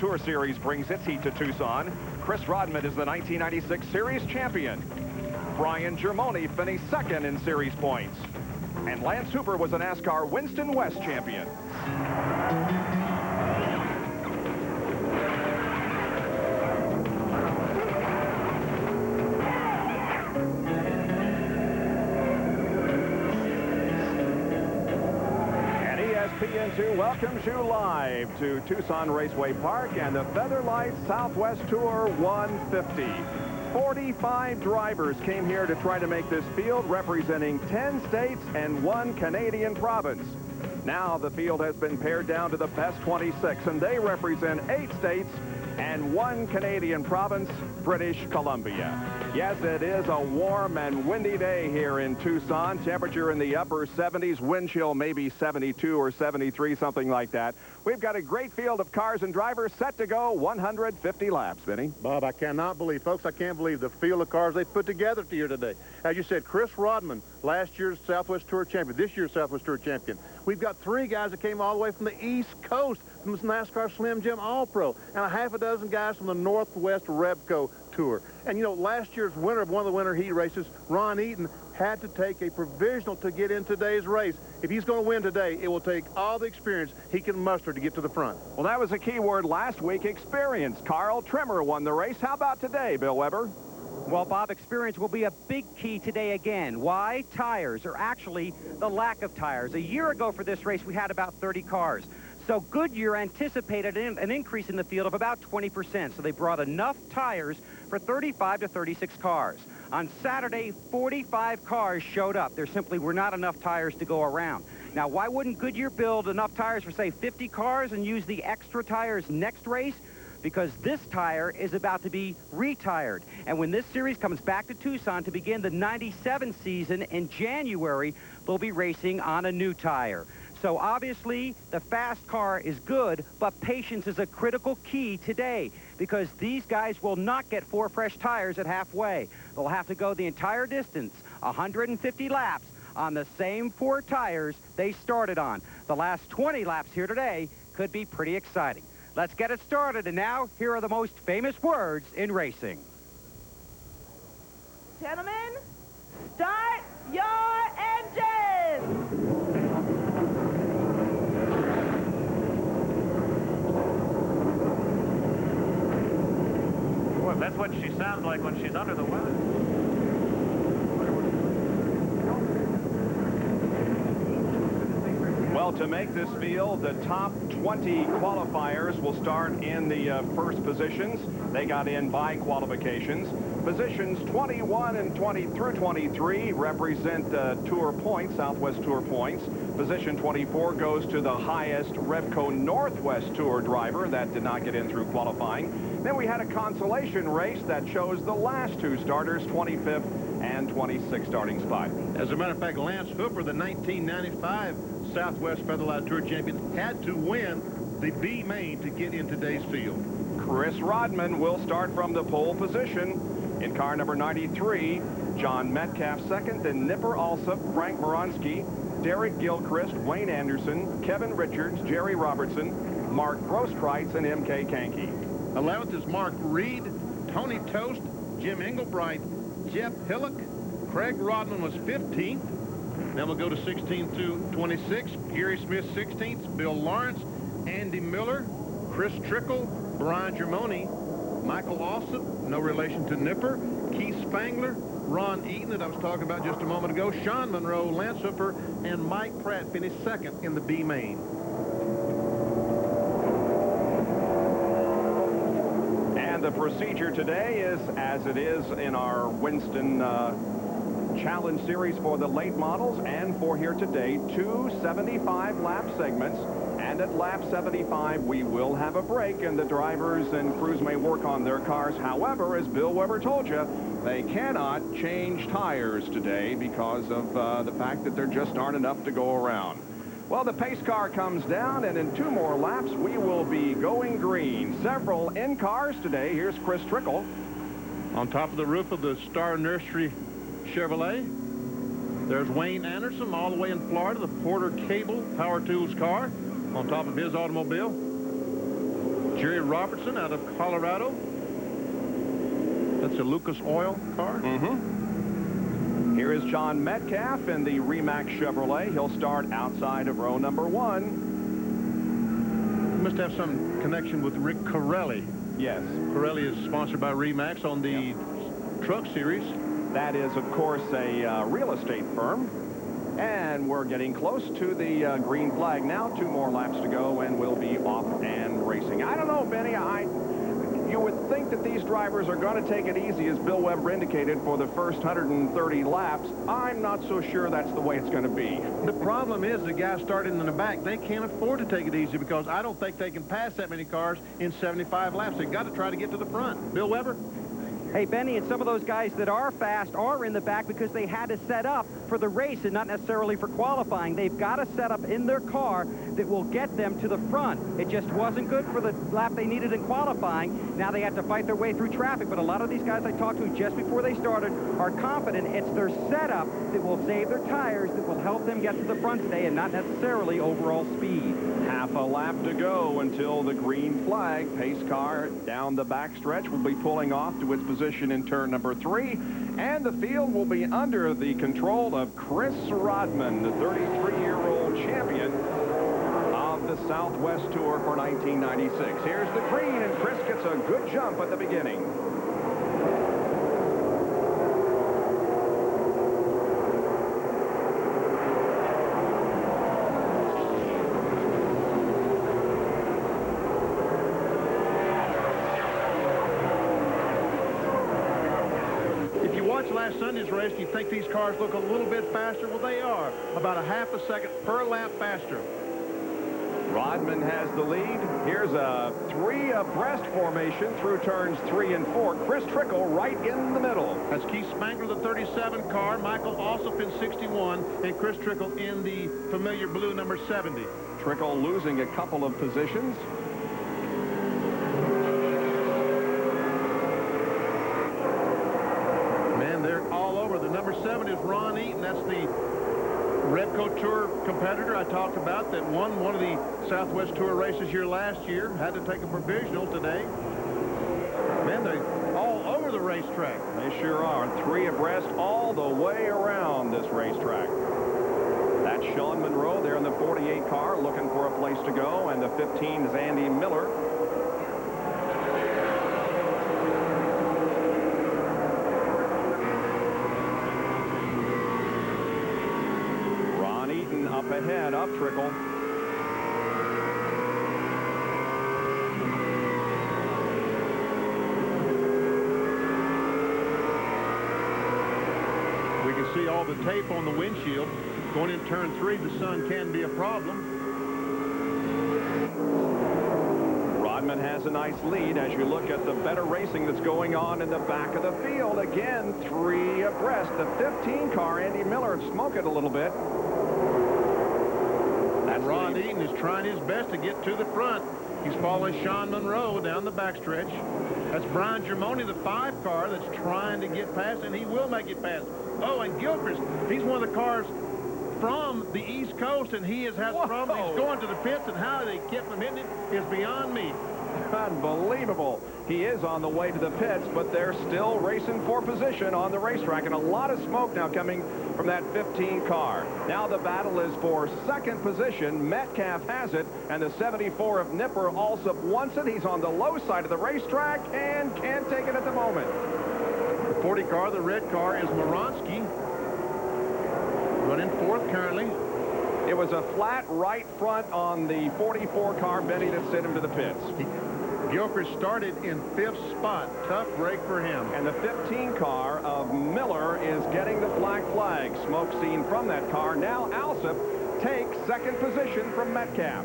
Tour Series brings its heat to Tucson. Chris Rodman is the 1996 Series champion. Brian Germone finished second in Series points. And Lance Hooper was a NASCAR Winston West champion. ESPN2 welcomes you live to Tucson Raceway Park and the Featherlite Southwest Tour 150. 45 drivers came here to try to make this field, representing 10 states and 1 Canadian province. Now the field has been pared down to the best 26, and they represent 8 states and 1 Canadian province, British Columbia. Yes, it is a warm and windy day here in Tucson. Temperature in the upper 70s, wind chill maybe 72 or 73, something like that. We've got a great field of cars and drivers set to go 150 laps, Vinny. Bob, I cannot believe, folks, I can't believe the field of cars they put together here today. As you said, Chris Rodman, last year's Southwest Tour champion, this year's Southwest Tour champion. We've got 3 guys that came all the way from the East Coast, from the NASCAR Slim Jim All-Pro, and a half a dozen guys from the Northwest Repco Tour. And, you know, last year's winner of one of the winter heat races, Ron Eaton, had to take a provisional to get in today's race. If he's going to win today, it will take all the experience he can muster to get to the front. Well, that was a key word last week, experience. Carl Trimmer won the race. How about today, Bill Weber? Well, Bob, experience will be a big key today again. Why? Tires, or actually the lack of tires. A year ago for this race, we had about 30 cars. So Goodyear anticipated an increase in the field of about 20%. So they brought enough tires for 35 to 36 cars. On Saturday, 45 cars showed up. There simply were not enough tires to go around. Now, why wouldn't Goodyear build enough tires for, say, 50 cars and use the extra tires next race? Because this tire is about to be retired. And when this series comes back to Tucson to begin the 97 season in January, they'll be racing on a new tire. So obviously, the fast car is good, but patience is a critical key today because these guys will not get 4 fresh tires at halfway. They'll have to go the entire distance, 150 laps, on the same 4 tires they started on. The last 20 laps here today could be pretty exciting. Let's get it started, and now, here are the most famous words in racing. Gentlemen, start your engines! Boy, that's what she sounds like when she's under the weather. Well, to make this field, the top 20 qualifiers will start in the first positions. They got in by qualifications. Positions 21 and 20 through 23 represent Tour points, Southwest Tour points. Position 24 goes to the highest Repco Northwest Tour driver that did not get in through qualifying. Then we had a consolation race that chose the last 2 starters, 25th and 26th starting spot. As a matter of fact, Lance Hooper, the 1995 Southwest Featherlite Tour champion, had to win the B main to get in today's field. Chris Rodman will start from the pole position. In car number 93, John Metcalf second, then Nipper Alsop, Frank Moronsky, Derek Gilchrist, Wayne Anderson, Kevin Richards, Jerry Robertson, Mark Grosskreutz, and M.K. Kankey. 11th is Mark Reed, Tony Toast, Jim Engelbright, Jeff Hillock. Craig Rodman was 15th. Then we'll go to 16 to 26. Gary Smith 16th, Bill Lawrence, Andy Miller, Chris Trickle, Brian Germone, Michael Olson, no relation to Nipper, Keith Spangler, Ron Eaton that I was talking about just a moment ago, Sean Monroe, Lance Hooper, and Mike Pratt finished second in the B main. And the procedure today is as it is in our Winston Challenge Series for the late models and for here today, 2 75-lap segments. And at lap 75, we will have a break, and the drivers and crews may work on their cars. However, as Bill Weber told you, they cannot change tires today because of the fact that there just aren't enough to go around. Well, the pace car comes down, and in 2 more laps, we will be going green. Several in cars today. Here's Chris Trickle. On top of the roof of the Star Nursery Chevrolet, there's Wayne Anderson all the way in Florida, the Porter Cable Power Tools car on top of his automobile. Jerry Robertson out of Colorado. That's a Lucas Oil car. Here is John Metcalf in the Remax Chevrolet. He'll start outside of row number 1. Must have some connection with Rick Corelli. Yes. Corelli is sponsored by Remax on the truck series. That is, of course, a real estate firm. And we're getting close to the green flag now. 2 more laps to go, and we'll be off and racing. I don't know, Benny. You would think that these drivers are going to take it easy, as Bill Weber indicated, for the first 130 laps. I'm not so sure that's the way it's going to be. The problem is the guys starting in the back, they can't afford to take it easy because I don't think they can pass that many cars in 75 laps. They've got to try to get to the front. Bill Weber? Hey, Benny, and some of those guys that are fast are in the back because they had to set up for the race and not necessarily for qualifying. They've got to set up in their car that will get them to the front. It just wasn't good for the lap they needed in qualifying. Now they have to fight their way through traffic, but a lot of these guys I talked to just before they started are confident it's their setup that will save their tires, that will help them get to the front today and not necessarily overall speed. Half a lap to go until the green flag. Pace car down the backstretch will be pulling off to its position in turn number 3, and the field will be under the control of Chris Rodman, the 33-year-old champion of the Southwest Tour for 1996. Here's the green, and Chris gets a good jump at the beginning. Last Sunday's race, you think these cars look a little bit faster? Well, they are. About a half a second per lap faster. Rodman has the lead. Here's a 3 abreast formation through turns 3 and 4. Chris Trickle right in the middle. That's Keith Spangler, the 37 car, Michael Alsop in 61, and Chris Trickle in the familiar blue number 70. Trickle losing a couple of positions. Number 7 is Ron Eaton. That's the Redcoat Tour competitor I talked about that won one of the Southwest Tour races here last year. Had to take a provisional today. Man, they're all over the racetrack. They sure are. 3 abreast all the way around this racetrack. That's Sean Monroe there in the 48 car looking for a place to go, and the 15 is Andy Miller. Up ahead, up Trickle. We can see all the tape on the windshield. Going in turn 3, the sun can be a problem. Rodman has a nice lead as you look at the better racing that's going on in the back of the field. Again, 3 abreast. The 15 car, Andy Miller, smoke it a little bit. Ron Eaton is trying his best to get to the front. He's following Sean Monroe down the backstretch. That's Brian Germone, the 5 car, that's trying to get past, and he will make it past. Oh, and Gilchrist, he's one of the cars from the East Coast, and he has had problems. He's going to the pits, and how they kept him hitting it is beyond me. Unbelievable. He is on the way to the pits, but they're still racing for position on the racetrack, and a lot of smoke now coming from that 15 car. Now the battle is for second position. Metcalf has it, and the 74 of Nipper also wants it. He's on the low side of the racetrack and can't take it at the moment. The 40 car, the red car, is Moronsky, running 4th currently. It was a flat right front on the 44 car, Benny, that sent him to the pits. Gilchrist started in 5th spot. Tough break for him. And the 15 car of Miller is getting the black flag. Smoke seen from that car. Now Alsop takes second position from Metcalf.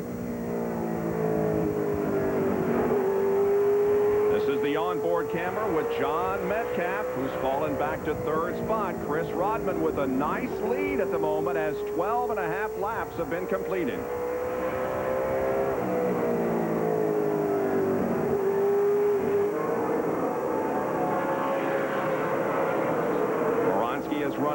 This is the onboard camera with John Metcalf, who's fallen back to 3rd spot. Chris Rodman with a nice lead at the moment as 12.5 laps have been completed.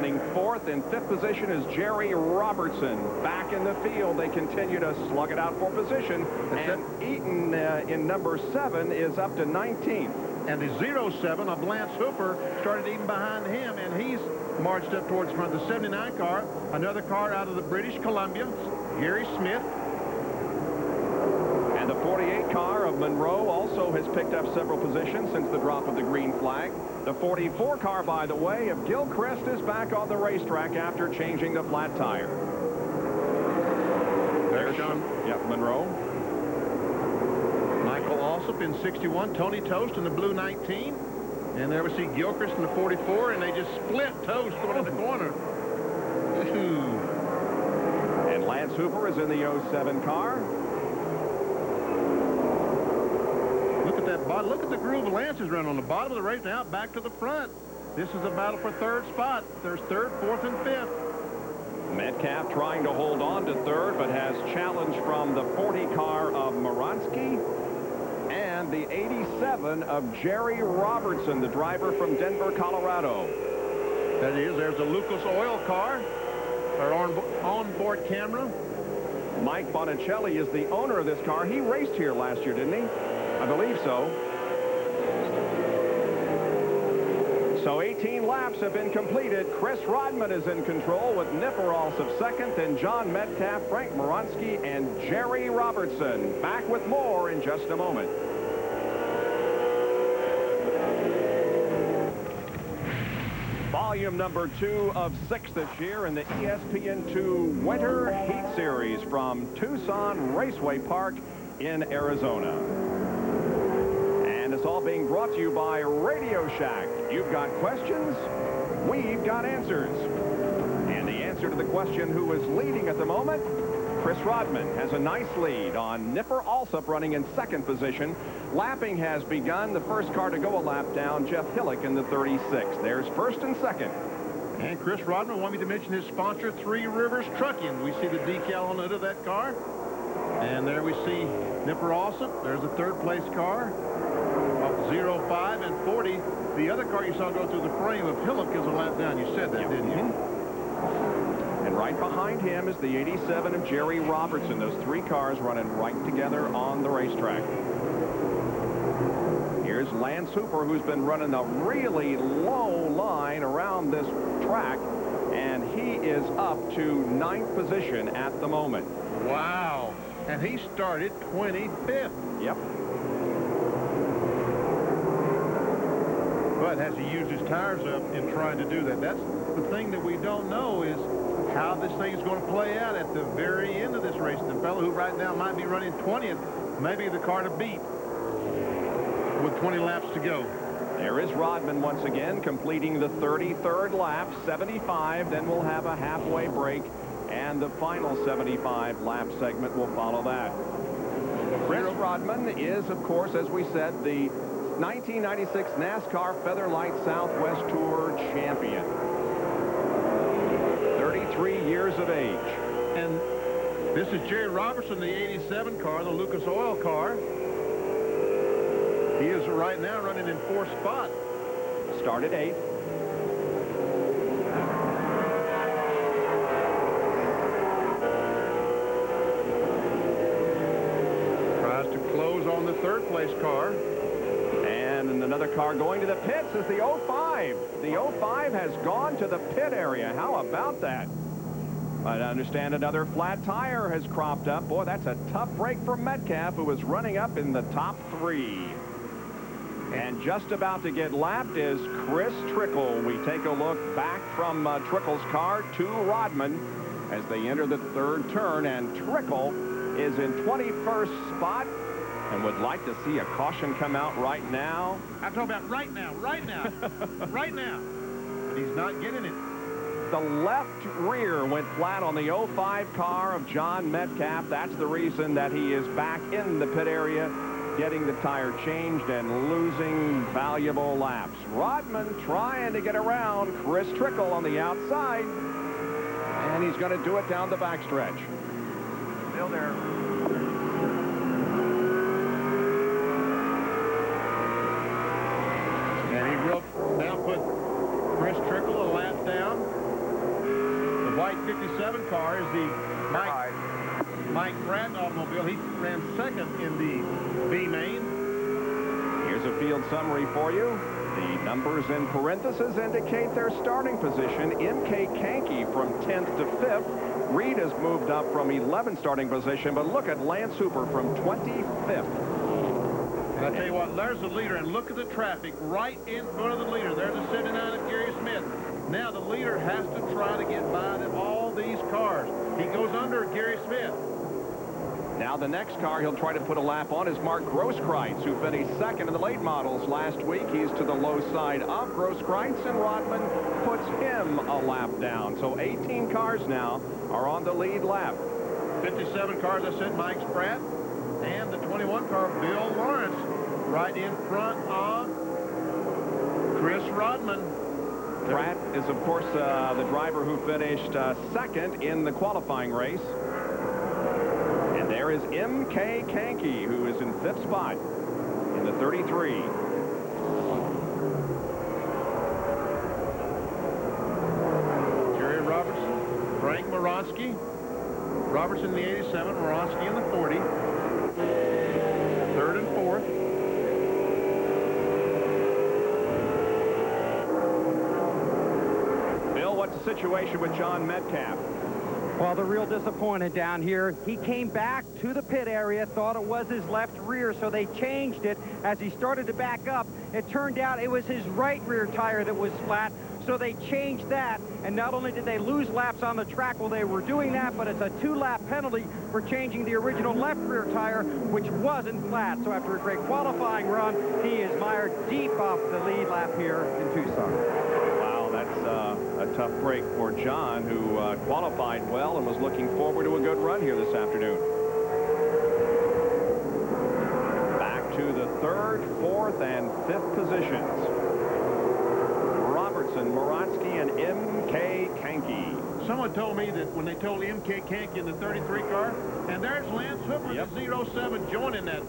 running fourth. In fifth position is Jerry Robertson. Back in the field, they continue to slug it out for position. And Eaton in number 7 is up to 19th. And the 07 of Lance Hooper started even behind him, and he's marched up towards front. The 79 car, another car out of the British Columbia, Gary Smith. And the 48 car of Monroe also has picked up several positions since the drop of the green flag. The 44 car, by the way, of Gilchrist is back on the racetrack after changing the flat tire. There's Sean. Yep, Monroe. Michael Alsop in 61, Tony Toast in the blue 19. And there we see Gilchrist in the 44, and they just split Toast going in the corner. And Lance Hooper is in the 07 car. Look at that bottom. Look at the groove Lance is running on the bottom of the race now, back to the front. This is a battle for third spot. There's third, fourth, and fifth. Metcalf trying to hold on to third, but has challenge from the 40 car of Moronsky and the 87 of Jerry Robertson, the driver from Denver, Colorado. That is, there's a Lucas Oil car, our onboard camera. Mike Bonicelli is the owner of this car. He raced here last year, didn't he? I believe so. So 18 laps have been completed. Chris Rodman is in control with Nipper Alsop second, and John Metcalf, Frank Moronsky, and Jerry Robertson. Back with more in just a moment. Volume number 2 of 6 this year in the ESPN2 Winter Heat Series from Tucson Raceway Park in Arizona. And it's all being brought to you by Radio Shack. You've got questions, we've got answers. And the answer to the question, who is leading at the moment? Chris Rodman has a nice lead on Nipper Alsop running in second position. Lapping has begun. The first car to go a lap down, Jeff Hillick in the 36. There's first and second. And Chris Rodman wanted me to mention his sponsor, Three Rivers Trucking. We see the decal on the hood of that car. And there we see Nipper Alsop. There's a third place car. 05 and 40. The other car you saw go through the frame of Hillock is a lap down. You said that, didn't you? And right behind him is the 87 of Jerry Robertson. Those three cars running right together on the racetrack. Here's Lance Hooper, who's been running a really low line around this track, and he is up to 9th position at the moment. Wow. And he started 25th. Yep. But has he used his tires up in trying to do that? That's the thing that we don't know, is how this thing is going to play out at the very end of this race. The fellow who right now might be running 20th, maybe the car to beat with 20 laps to go. There is Rodman once again completing the 33rd lap, 75. Then we'll have a halfway break, and the final 75 lap segment will follow that. Chris Rodman is, of course, as we said, the 1996 NASCAR Featherlite Southwest Tour champion. 33 years of age. And this is Jerry Robertson, the 87 car, the Lucas Oil car. He is right now running in 4th spot. Started 8th. Tries to close on the 3rd place car. And another car going to the pits is the 05. The 05 has gone to the pit area. How about that? I understand another flat tire has cropped up. Boy, that's a tough break for Metcalf, who is running up in the top 3. And just about to get lapped is Chris Trickle. We take a look back from Trickle's car to Rodman as they enter the 3rd turn, and Trickle is in 21st spot and would like to see a caution come out right now. I'm talking about right now, right now, right now. But he's not getting it. The left rear went flat on the 05 car of John Metcalf. That's the reason that he is back in the pit area, getting the tire changed and losing valuable laps. Rodman trying to get around Chris Trickle on the outside, and he's going to do it down the backstretch. Still there. And he will now put Chris Trickle a lap down. 57 car is the Mike Pratt automobile. He ran second in the B main. Here's a field summary for you. The numbers in parentheses indicate their starting position. M.K. Kankey from 10th to 5th. Reed has moved up from 11th starting position, but look at Lance Hooper from 25th. And I tell you what, there's the leader, and look at the traffic right in front of the leader. There's the 79 of Gary Smith. Now the leader has to try to get by all these cars. He goes under Gary Smith. Now the next car he'll try to put a lap on is Mark Grosskreutz, who finished second in the late models last week. He's to the low side of Grosskreutz, and Rodman puts him a lap down. So 18 cars now are on the lead lap. 57 cars, I said, Mike Pratt. And the 21 car, Bill Lawrence, right in front of Chris Rodman. Pratt is, of course, the driver who finished second in the qualifying race. And there is M.K. Kankey, who is in 5th spot in the 33. Jerry Robertson, Frank Moronsky. Robertson in the 87, Moronsky in the 40. 3rd and 4th. Bill, what's the situation with John Metcalf? Well, they're real disappointed down here. He came back to the pit area, thought it was his left rear, so they changed it. As he started to back up, it turned out it was his right rear tire that was flat, so they changed that. And not only did they lose laps on the track while they were doing that, but it's a 2-lap penalty for changing the original left rear tire, which wasn't flat. So after a great qualifying run, he is mired deep off the lead lap here in Tucson. Wow, that's a tough break for John, who qualified well and was looking forward to a good run here this afternoon. Back to the 3rd, 4th, and 5th positions. Robertson, Moronsky, and M.K. Kankey. Someone told me that when they told M.K. Kankey in the 33 car, and there's Lance Hooper, Yep. the 07, joining that.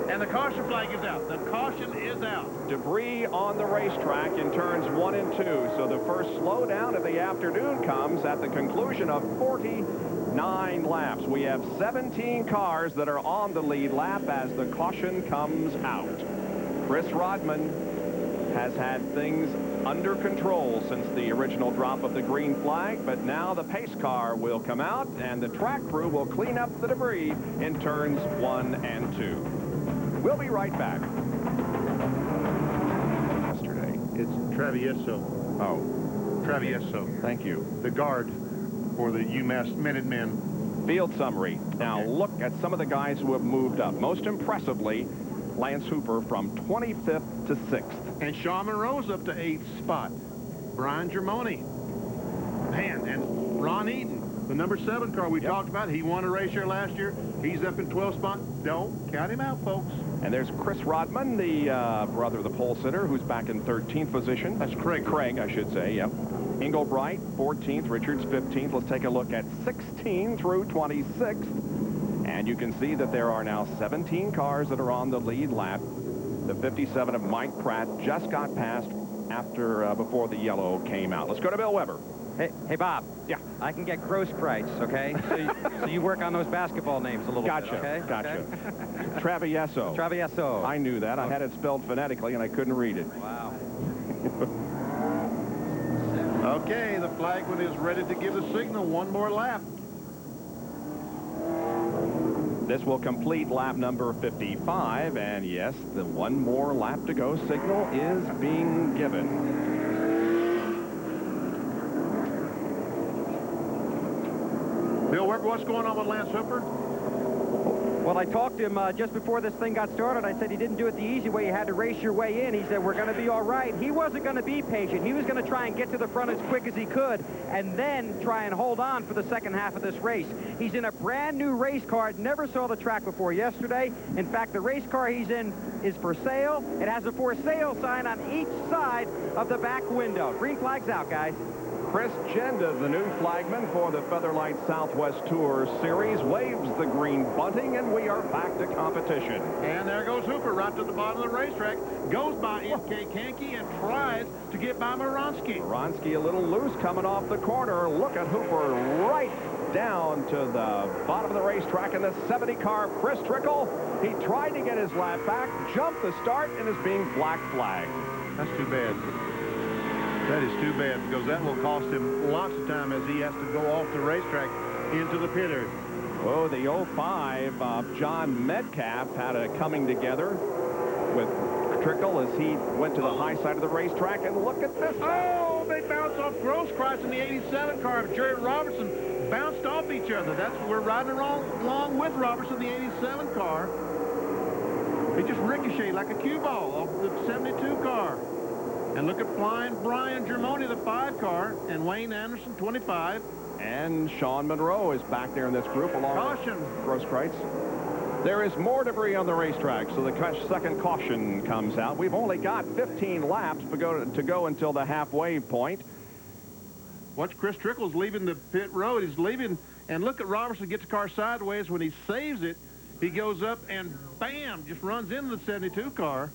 And the caution flag is out. The caution is out. Debris on the racetrack in turns 1 and 2. So the first slowdown of the afternoon comes at the conclusion of 49 laps. We have 17 cars that are on the lead lap as the caution comes out. Chris Rodman has had things under control since the original drop of the green flag, but now the pace car will come out and the track crew will clean up the debris in turns 1 and 2. We'll be right back. Yesterday. It's Travieso. Oh, Travieso. thank you. The guard for the Umass Minutemen. Field summary. Now Okay. look at some of the guys who have moved up. Most impressively, Lance Hooper from 25th to 6th. And Shawn Monroe's up to 8th spot. Brian Germone. Man, and Ron Eaton, the number 7 car we talked about. He won a race here last year. He's up in 12th spot. Don't count him out, folks. And there's Chris Rodman, the brother of the pole sitter, who's back in 13th position. That's Craig. Craig, I should say, yep. Ingle Bright, 14th. Richards, 15th. Let's take a look at 16 through 26th. And you can see that there are now 17 cars that are on the lead lap. The 57 of Mike Pratt just got past before the yellow came out. Let's go to Bill Weber. Hey, Bob. Yeah. I can get Grosskreutz, okay? So you work on those basketball names a little bit, okay? Gotcha. Travieso. Travieso. I knew that. I had it spelled phonetically, and I couldn't read it. Wow. Okay, the flagman is ready to give the signal. One more lap. This will complete lap number 55, and yes, the one more lap to go signal is being given. Bill Weber, what's going on with Lance Hooper? Well, I talked to him just before this thing got started. I said he didn't do it the easy way. You had to race your way in. He said, we're going to be all right. He wasn't going to be patient. He was going to try and get to the front as quick as he could and then try and hold on for the second half of this race. He's in a brand new race car. Never saw the track before yesterday. In fact, the race car he's in is for sale. It has a for sale sign on each side of the back window. Green flag's out, guys. Chris Genda, the new flagman for the Featherlite Southwest Tour Series, waves the green bunting, and we are back to competition. And there goes Hooper right to the bottom of the racetrack. Goes by M.K. Kanke and tries to get by Moronsky. Moronsky a little loose coming off the corner. Look at Hooper right down to the bottom of the racetrack in the 70 car. Chris Trickle, he tried to get his lap back, jumped the start, and is being black flagged. That's too bad. That is too bad, because that will cost him lots of time as he has to go off the racetrack into the pit area. Oh, the 05 John Metcalf had a coming together with Trickle as he went to the high side of the racetrack, and look at this. Oh, they bounced off Grosskreutz in the 87 car. Jerry Robertson bounced off each other. That's what we're riding along with Robertson, the 87 car. He just ricocheted like a cue ball off the 72 car. And look at flying Brian Germone, the 5 car, and Wayne Anderson, 25. And Sean Monroe is back there in this group along Caution. with Grosskreutz. There is more debris on the racetrack, so the second caution comes out. We've only got 15 laps to go until the halfway point. Watch Chris Trickle's leaving the pit road. He's leaving, and look at Robertson get the car sideways. When he saves it, he goes up and bam, just runs into the 72 car.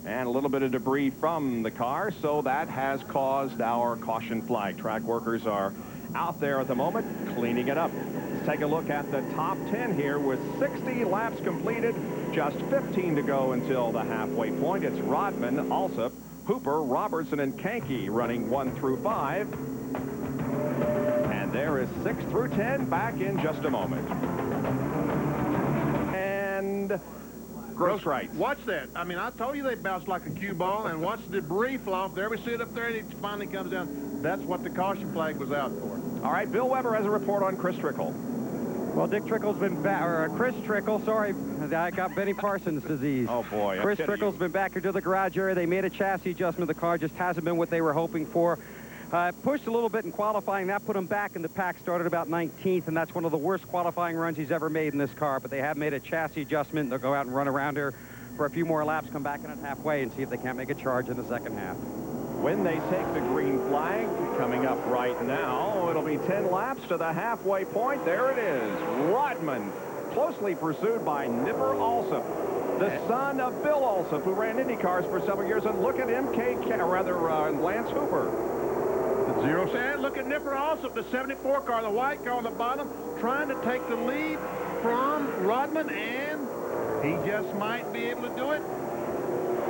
And a little bit of debris from the car, so that has caused our caution flag. Track workers are out there at the moment cleaning it up. Let's take a look at the top 10 here with 60 laps completed, just 15 to go until the halfway point. It's Rodman, Alsop, Hooper, Robertson, and Kanke running 1 through 5. And there is 6 through 10 back in just a moment. And Grosskreutz. Watch that. I mean, I told you they bounced like a cue ball, and watch the debris fly off there. We see it up there, and it finally comes down. That's what the caution flag was out for. All right, Bill Weber has a report on Chris Trickle. Well, Dick Trickle's been back, or Chris Trickle, sorry, I got Benny Parsons disease. Oh, boy. Chris Trickle's been back into the garage area. They made a chassis adjustment. The car just hasn't been what they were hoping for. Pushed a little bit in qualifying. That put him back in the pack, started about 19th, and that's one of the worst qualifying runs he's ever made in this car. But they have made a chassis adjustment. They'll go out and run around here for a few more laps, come back in at halfway, and see if they can't make a charge in the second half. When they take the green flag, coming up right now, it'll be 10 laps to the halfway point. There it is. Rodman, closely pursued by Nipper Alsop, the son of Bill Alsop, who ran Indy cars for several years. And look at Lance Hooper. The 0 stand. Look at Nipper Alsop, the 74 car, the white car on the bottom, trying to take the lead from Rodman, and he just might be able to do it.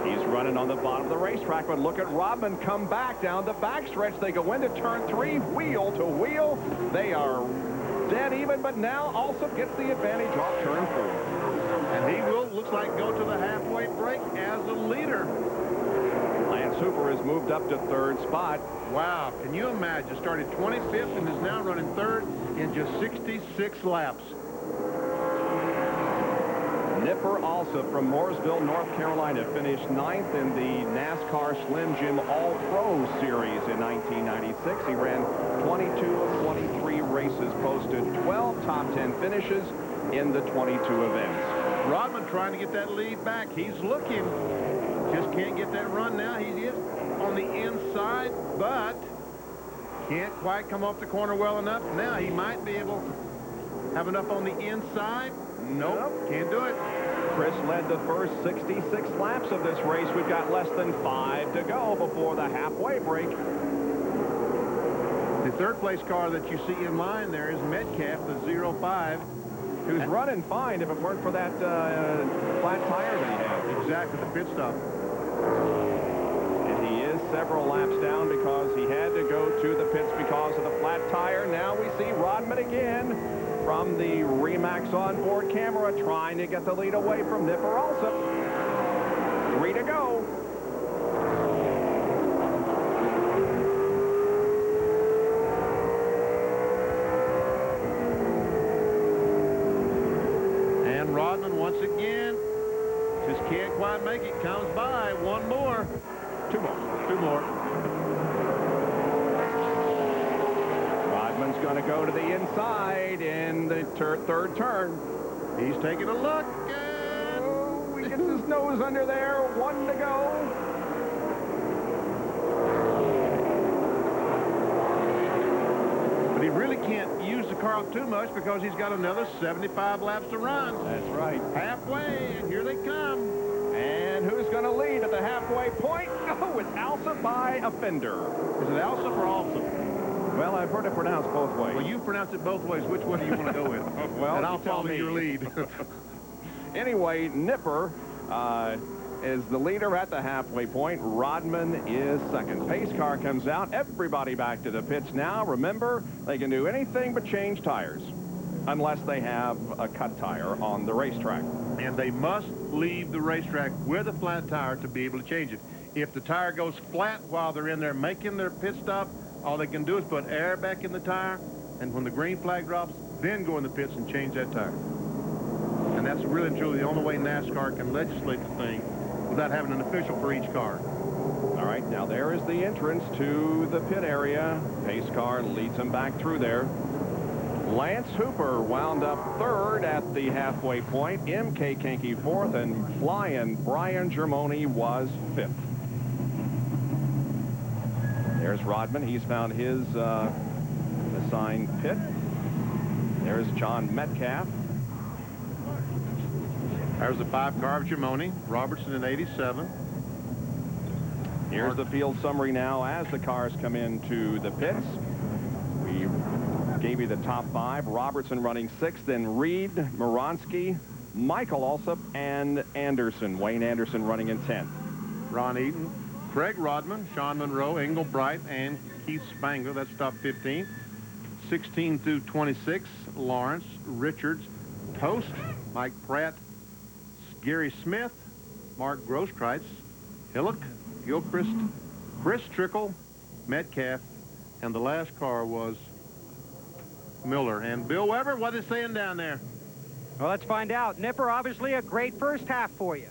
He's running on the bottom of the racetrack, but look at Rodman come back down the backstretch. They go into turn 3, wheel to wheel. They are dead even, but now Alsop gets the advantage off turn 4. And he will, looks like, go to the halfway break as a leader. Lance Hooper has moved up to 3rd spot. Wow, can you imagine? Started 25th and is now running 3rd in just 66 laps. Nipper Alsop from Mooresville, North Carolina, finished 9th in the NASCAR Slim Jim All-Pro Series in 1996. He ran 22 of 23 races, posted 12 top 10 finishes in the 22 events. Rodman trying to get that lead back. He's looking. Just can't get that run now. He is on the inside, but can't quite come off the corner well enough. Now he might be able to have enough on the inside. Nope, can't do it. Chris led the first 66 laps of this race. We've got less than 5 to go before the halfway break. The 3rd place car that you see in line there is Metcalf, the 05. Who's running fine if it weren't for that flat tire that he had. Exactly, the pit stop. And he is several laps down because he had to go to the pits because of the flat tire. Now we see Rodman again from the Remax onboard camera trying to get the lead away from Nipper Alsop. 3 to go. And Rodman once again just can't quite make it. Comes by. 1 more. 2 more. 2 more. Rodman's going to go to the inside in the 3rd turn. He's taking a look. And He gets his nose under there. 1 to go. we really can't use the car up too much because he's got another 75 laps to run. That's right. Halfway, and here they come. And who's going to lead at the halfway point? Oh, it's Alsop by a fender. Is it Alsop or Alsop? Well, I've heard it pronounced both ways. Well, you pronounce it both ways. Which one do you want to go with? Well, and I'll you tell follow me. your lead. Anyway, Nipper is the leader at the halfway point. Rodman is second. Pace car comes out. Everybody back to the pits now. Remember, they can do anything but change tires unless they have a cut tire on the racetrack. And they must leave the racetrack with a flat tire to be able to change it. If the tire goes flat while they're in there making their pit stop, all they can do is put air back in the tire, and when the green flag drops, then go in the pits and change that tire. And that's really and truly the only way NASCAR can legislate the thing without having an official for each car. All right, now there is the entrance to the pit area. Pace car leads them back through there. Lance Hooper wound up third at the halfway point. M.K. Kenke fourth, and flying Brian Germone was fifth. There's Rodman. He's found his assigned pit. There's John Metcalf. There's the 5 car of Germone, Robertson in 87. Here's the field summary now as the cars come into the pits. We gave you the top 5. Robertson running 6th, then Reed, Moronsky, Michael Alsop, and Anderson. Wayne Anderson running in 10th. Ron Eaton, Craig Rodman, Sean Monroe, Engel Bright, and Keith Spangler. That's top 15. 16 through 26, Lawrence, Richards, Toast, Mike Pratt, Gary Smith, Mark Grosskreutz, Hillock, Gilchrist, Chris Trickle, Metcalf, and the last car was Miller. And Bill Weber, what is saying down there? Well, let's find out. Nipper, obviously a great first half for you.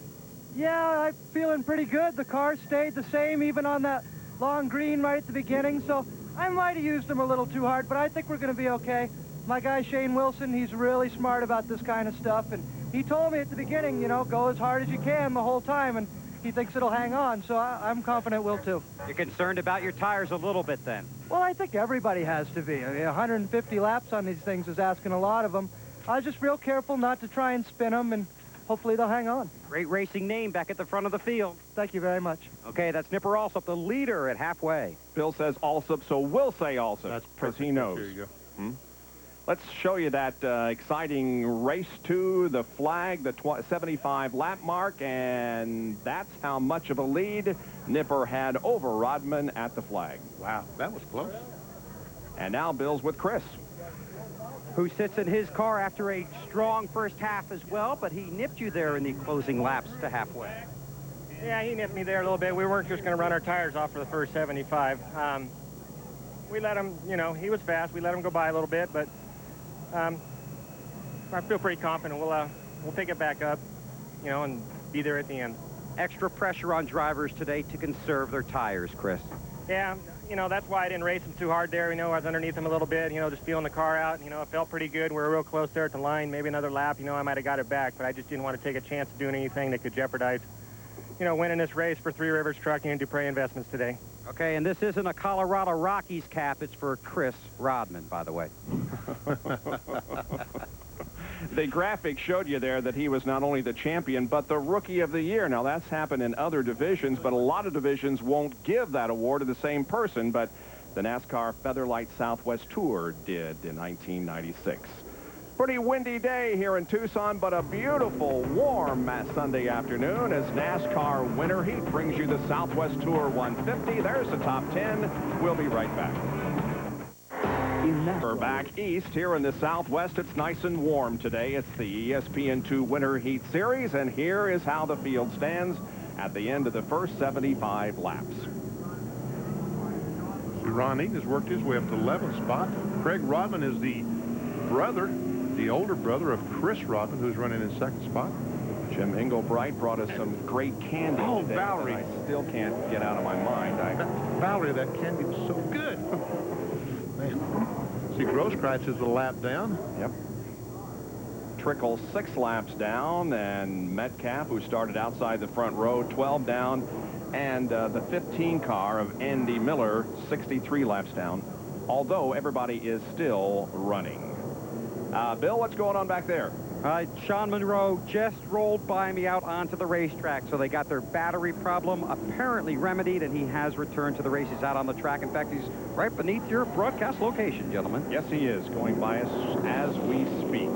Yeah, I'm feeling pretty good. The car stayed the same even on that long green right at the beginning, so I might have used them a little too hard, but I think we're going to be okay. My guy Shane Wilson, he's really smart about this kind of stuff, and he told me at the beginning, you know, go as hard as you can the whole time, and he thinks it'll hang on, so I'm confident we'll too. You're concerned about your tires a little bit then. Well, I think everybody has to be. I mean, 150 laps on these things is asking a lot of them. I was just real careful not to try and spin them, and hopefully they'll hang on. Great racing name back at the front of the field. Thank you very much. Okay, that's Nipper Alsop, the leader at halfway. Bill says Alsop, so we'll say Alsop. That's because perfect. he knows. There you go. Let's show you that exciting race to the flag, the 75 lap mark, and that's how much of a lead Nipper had over Rodman at the flag. Wow, that was close. And now Bill's with Chris. Who sits in his car after a strong first half as well, but he nipped you there in the closing laps to halfway. Yeah, he nipped me there a little bit. We weren't just going to run our tires off for the first 75. We let him, you know, he was fast. We let him go by a little bit, but I feel pretty confident we'll pick it back up, you know, and be there at the end. Extra pressure on drivers today to conserve their tires, Chris. Yeah, you know, that's why I didn't race him too hard there. You know, I was underneath him a little bit, you know, just feeling the car out. You know, it felt pretty good. We were real close there at the line. Maybe another lap, you know, I might have got it back, but I just didn't want to take a chance of doing anything that could jeopardize, you know, winning this race for Three Rivers Trucking and Dupre Investments today. Okay, and this isn't a Colorado Rockies cap. It's for Chris Rodman, by the way. The graphic showed you there that he was not only the champion, but the Rookie of the Year. Now, that's happened in other divisions, but a lot of divisions won't give that award to the same person, but the NASCAR Featherlite Southwest Tour did in 1996. Pretty windy day here in Tucson, but a beautiful, warm Sunday afternoon as NASCAR Winter Heat brings you the Southwest Tour 150. There's the top 10. We'll be right back. We're back east here in the Southwest. It's nice and warm today. It's the ESPN2 Winter Heat Series, and here is how the field stands at the end of the first 75 laps. Ron Eaton has worked his way up to 11th spot. Craig Rodman is the brother, the older brother of Chris Rodman, who's running in second spot. Jim Engelbright brought us some great candy today, Valerie. that I still can't get out of my mind. Valerie, that candy was so good. Man. See, Grosskreutz is a lap down. Yep. Trickle 6 laps down, and Metcalf, who started outside the front row, 12 down, and the 15 car of Andy Miller, 63 laps down. although everybody is still running. Bill, what's going on back there? Sean Monroe just rolled by me out onto the racetrack, so they got their battery problem apparently remedied, and he has returned to the races out on the track. In fact, he's right beneath your broadcast location, gentlemen. Yes, he is, going by us as we speak.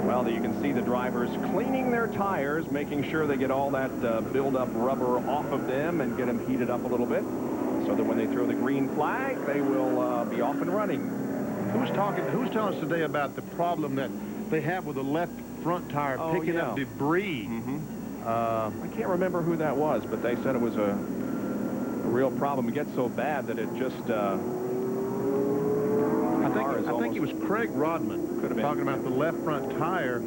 Well, you can see the drivers cleaning their tires, making sure they get all that build-up rubber off of them and get them heated up a little bit, so that when they throw the green flag, they will be off and running. Who's telling us today about the problem that they have with the left front tire picking up debris? I can't remember who that was, but they said it was a real problem. It gets so bad that it just I think it was Craig Rodman talking about the left front tire.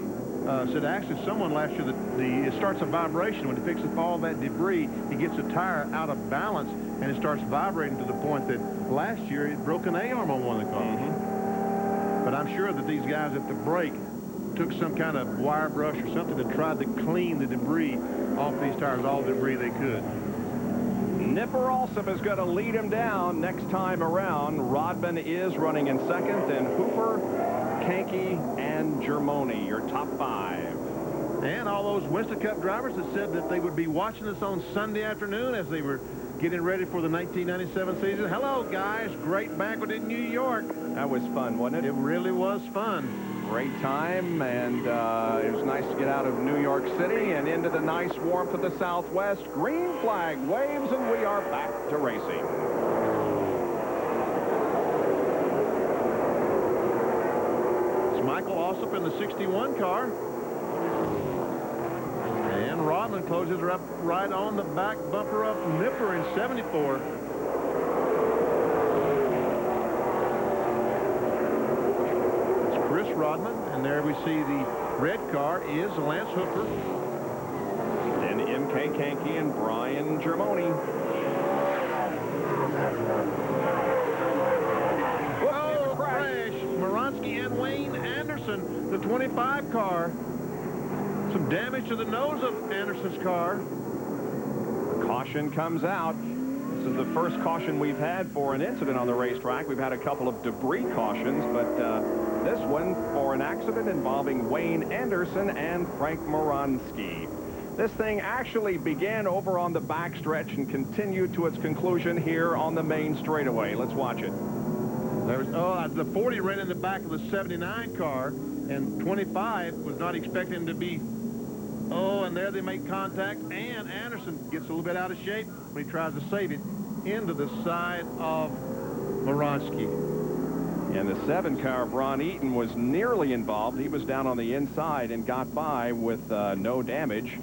Said actually someone last year that it starts a vibration when it picks up all that debris. It gets the tire out of balance and it starts vibrating to the point that last year it broke an A-arm on one of the cars. But I'm sure that these guys at the break took some kind of wire brush or something and tried to clean the debris off these tires, all the debris they could. Nipper Olson is going to lead him down next time around. Rodman is running in second, then Hooper, Kankey, and Germone, your top 5. And all those Winston Cup drivers that said that they would be watching us on Sunday afternoon as they were getting ready for the 1997 season. Hello, guys. Great banquet in New York. That was fun, wasn't it? It really was fun. Great time, and it was nice to get out of New York City and into the nice warmth of the Southwest. Green flag waves, and we are back to racing. It's Michael Alsop in the 61 car. And Rodman closes her up right on the back bumper of Nipper in 74. Chris Rodman, and there we see the red car is Lance Hooper. Then M.K. Kankey and Brian Germone. Oh, crash! Moronsky and Wayne Anderson, the 25 car. Some damage to the nose of Anderson's car. Caution comes out. This is the first caution we've had for an incident on the racetrack. We've had a couple of debris cautions, but this one for an accident involving Wayne Anderson and Frank Moronsky. This thing actually began over on the backstretch and continued to its conclusion here on the main straightaway. Let's watch it. The 40 ran in the back of the 79 car, and 25 was not expecting him to be. Oh, and there they make contact, and Anderson gets a little bit out of shape when he tries to save it into the side of Moronsky. And the 7 car, Ron Eaton, was nearly involved. He was down on the inside and got by with no damage,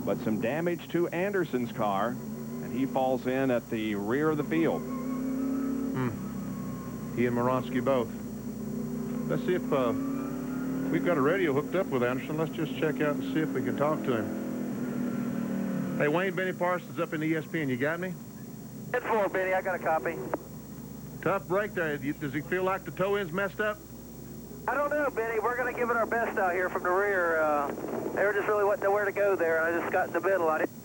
but some damage to Anderson's car, and he falls in at the rear of the field. He and Moronsky both. Let's see if we've got a radio hooked up with Anderson. Let's just check out and see if we can talk to him. Hey, Wayne, Benny Parsons up in ESPN. You got me? 10-4, Benny. I got a copy. Tough break there. Does he feel like the toe end's messed up? I don't know, Benny. We're going to give it our best out here from the rear. There just really wasn't nowhere to go there, and I just got in the middle. I didn't.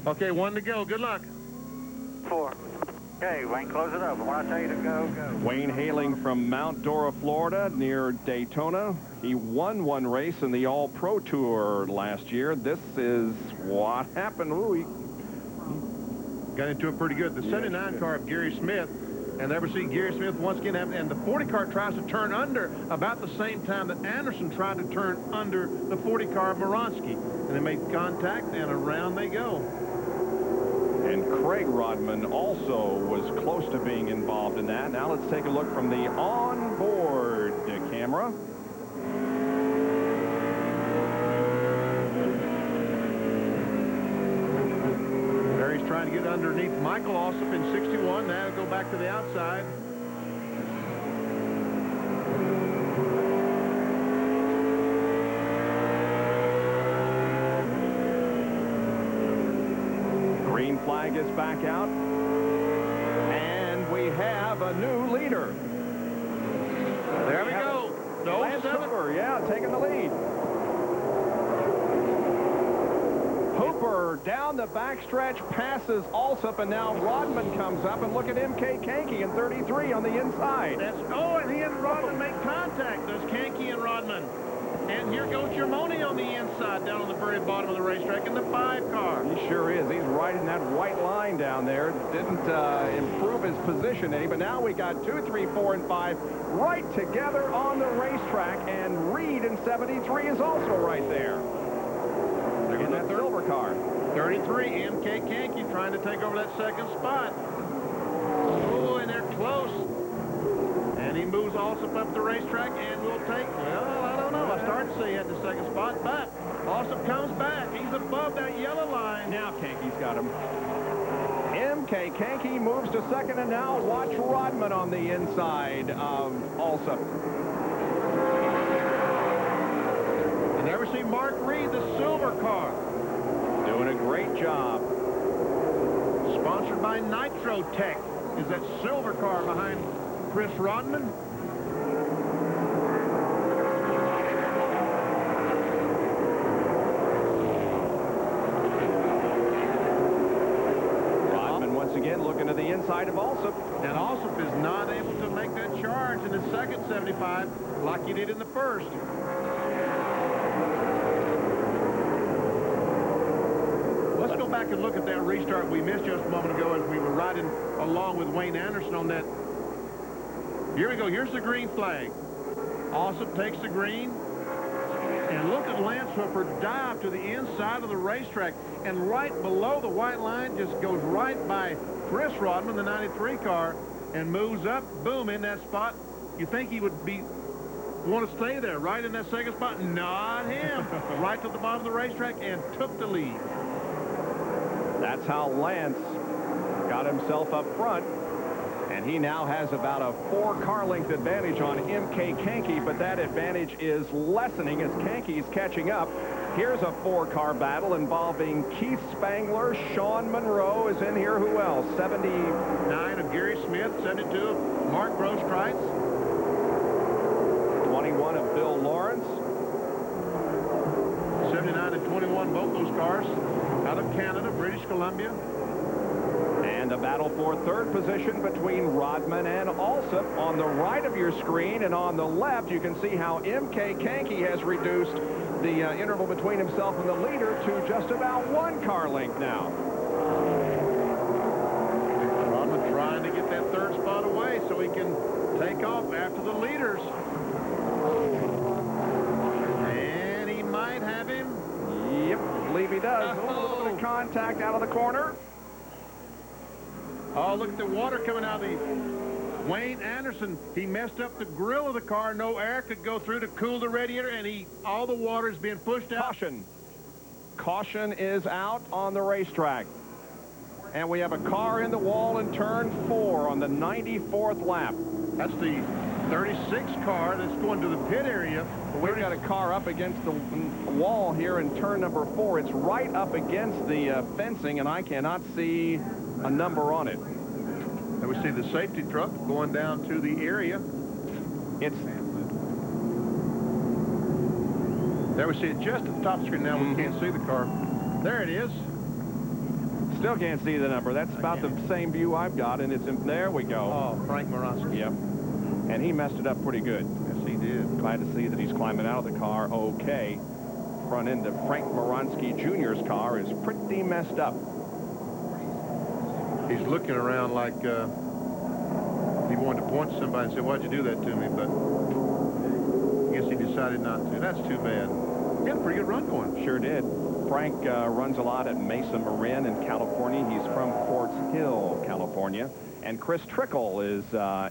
Okay, 1 to go. Good luck. 4. Okay, Wayne, close it up. When I tell you to go, go. Wayne hailing from Mount Dora, Florida, near Daytona. He won one race in the All-Pro Tour last year. This is what happened. Ooh, he got into it pretty good. The 79 car of Gary Smith, and there we see Gary Smith once again having, and the 40 car tries to turn under about the same time that Anderson tried to turn under the 40 car of Moronsky. And they make contact, and around they go. And Craig Rodman also was close to being involved in that. Now let's take a look from the onboard camera. There he's trying to get underneath Michael Alsop in 61. Now go back to the outside. Green flag is back out. And we have a new leader. There we go. The Lance Hooper, yeah, taking the lead. Hooper down the backstretch, passes Alsop, and now Rodman comes up, and look at M.K. Kankey in 33 on the inside. And he and Rodman make contact, does Kankey and Rodman. And here goes Germone on the inside, down on the very bottom of the racetrack in the 5 car. He sure is. He's right in that white line down there. Didn't improve his position any, but now we got 2, 3, 4, and 5 right together on the racetrack, and Reed in 73 is also right there. In that silver car. 33, M.K. Kankey trying to take over that second spot. Oh, and they're close. And he moves Alsop up the racetrack and will take, well, I don't know. I started to say he had the second spot, but Alsop comes back. He's above that yellow line. Now Kankey's got him. M.K. Kankey moves to second, and now watch Rodman on the inside of Alsop. And there we see Mark Reed, the silver car. Doing a great job. Sponsored by Nitro Tech is that silver car behind Chris Rodman. Rodman once again looking to the inside of Alsop. And Alsop is not able to make that charge in his second 75 like he did in the first. Let's go back and look at that restart we missed just a moment ago as we were riding along with Wayne Anderson on that. Here we go. Here's the green flag. Alsop takes the green. And look at Lance Hooper dive to the inside of the racetrack. And right below the white line just goes right by Chris Rodman, the 93 car, and moves up, boom, in that spot. You think he would want to stay there, right in that second spot? Not him. Right to the bottom of the racetrack and took the lead. That's how Lance got himself up front. And he now has about a 4-car length advantage on M.K. Kankey, but that advantage is lessening as Kankey's catching up. Here's a 4-car battle involving Keith Spangler. Sean Monroe is in here. Who else? 79 of Gary Smith, 72 of Mark Grosskreitz. 21 of Bill Lawrence. 79 and 21, both those cars out of Canada, British Columbia. And a battle for third position between Rodman and Alsop on the right of your screen, and on the left you can see how M.K. Kankey has reduced the interval between himself and the leader to just about 1 car length now. Rodman trying to get that third spot away so he can take off after the leaders. And he might have him. Yep, I believe he does. A little bit of contact out of the corner. Oh, look at the water coming out of the Wayne Anderson. He messed up the grill of the car. No air could go through to cool the radiator, and all the water is being pushed out. Caution. Caution is out on the racetrack. And we have a car in the wall in turn 4 on the 94th lap. That's the 36 car that's going to the pit area. We've got a car up against the wall here in turn number 4. It's right up against the fencing, and I cannot see a number on it. And we see the safety truck going down to the area. There we see it just at the top of the screen. Now we can't see the car. There it is. Still can't see the number. That's about the same view I've got, and it's in, there we go. Oh, Frank Moransky. Yep. And he messed it up pretty good. Yes, he did. Glad to see that he's climbing out of the car okay. Front end of Frank Moransky Jr.'s car is pretty messed up. He's looking around like he wanted to point to somebody and say, why'd you do that to me? But I guess he decided not to. That's too bad. He had a pretty good run going. Sure did. Frank runs a lot at Mesa Marin in California. He's from Forts Hill, California. And Chris Trickle is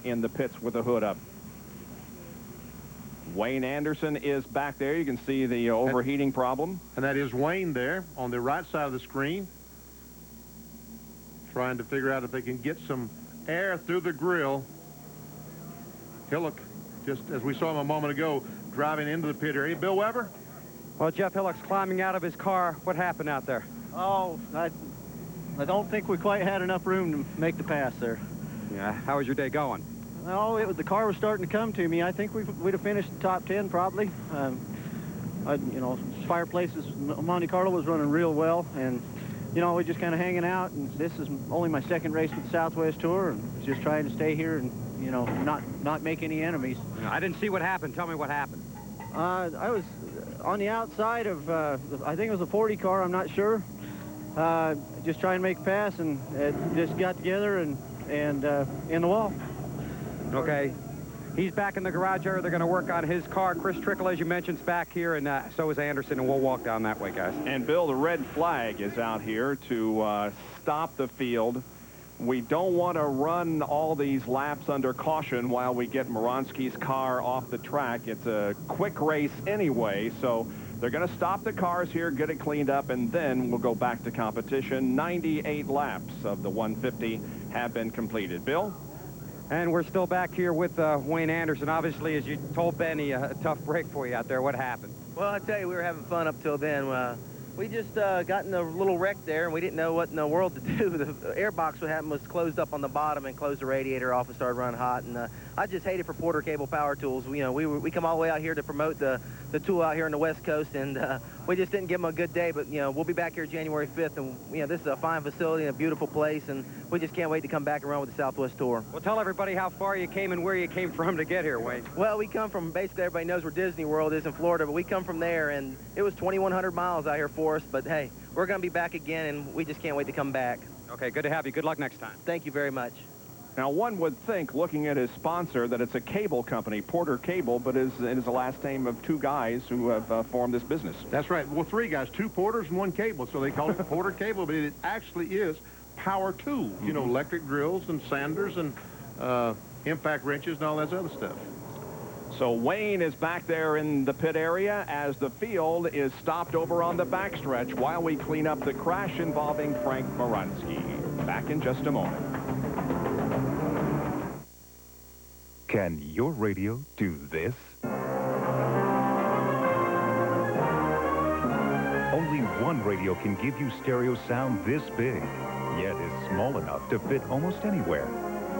in the pits with the hood up. Wayne Anderson is back there. You can see the overheating problem. And that is Wayne there on the right side of the screen, trying to figure out if they can get some air through the grill. Hillock, just as we saw him a moment ago, driving into the pit area. Bill Weber? Well, Jeff Hillock's climbing out of his car. What happened out there? Oh, I don't think we quite had enough room to make the pass there. Yeah, how was your day going? No, the car was starting to come to me. I think we'd have finished the top 10 probably. You know, Fireplaces, Monte Carlo was running real well, and you know, we're just kind of hanging out, and this is only my second race with the Southwest Tour, and just trying to stay here and, you know, not make any enemies. I didn't see what happened. Tell me what happened. I was on the outside of, I think it was a 40 car, I'm not sure. Just trying to make a pass, and it just got together and in the wall. Okay. He's back in the garage area. They're going to work on his car. Chris Trickle, as you mentioned, is back here, and so is Anderson, and we'll walk down that way, guys. And, Bill, the red flag is out here to stop the field. We don't want to run all these laps under caution while we get Moronsky's car off the track. It's a quick race anyway, so they're going to stop the cars here, get it cleaned up, and then we'll go back to competition. 98 laps of the 150 have been completed. Bill? And we're still back here with Wayne Anderson. Obviously, as you told Benny, a tough break for you out there. What happened? Well, I tell you, we were having fun up till then. We just got in a little wreck there, and we didn't know what in the world to do. The air box, what happened was closed up on the bottom and closed the radiator off and started running hot. And I just hated for Porter Cable Power Tools. You know, we come all the way out here to promote the tool out here on the West Coast, and we just didn't give them a good day. But, you know, we'll be back here January 5th, and, you know, this is a fine facility and a beautiful place, and we just can't wait to come back and run with the Southwest Tour. Well, tell everybody how far you came and where you came from to get here, Wayne. Well, we come from, basically everybody knows where Disney World is in Florida, but we come from there, and it was 2,100 miles out here for us. But, hey, we're going to be back again, and we just can't wait to come back. Okay, good to have you. Good luck next time. Thank you very much. Now, one would think, looking at his sponsor, that it's a cable company, Porter Cable, but it is the last name of two guys who have formed this business. That's right. Well, three guys, two Porters and one Cable, so they call it Porter Cable, but it actually is power tools. You know, electric drills and sanders and impact wrenches and all that other stuff. So Wayne is back there in the pit area as the field is stopped over on the backstretch while we clean up the crash involving Frank Moronsky. Back in just a moment. Can your radio do this? Only one radio can give you stereo sound this big, yet is small enough to fit almost anywhere.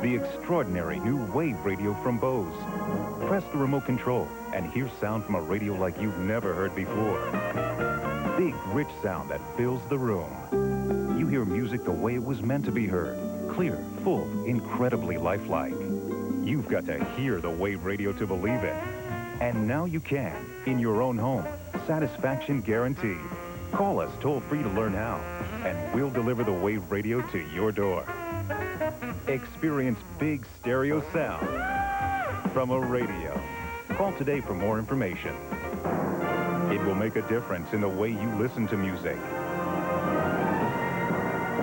The extraordinary new Wave radio from Bose. Press the remote control and hear sound from a radio like you've never heard before. Big, rich sound that fills the room. You hear music the way it was meant to be heard. Clear, full, incredibly lifelike. You've got to hear the Wave radio to believe it. And now you can, in your own home. Satisfaction guaranteed. Call us toll-free to learn how, and we'll deliver the Wave radio to your door. Experience big stereo sound from a radio. Call today for more information. It will make a difference in the way you listen to music.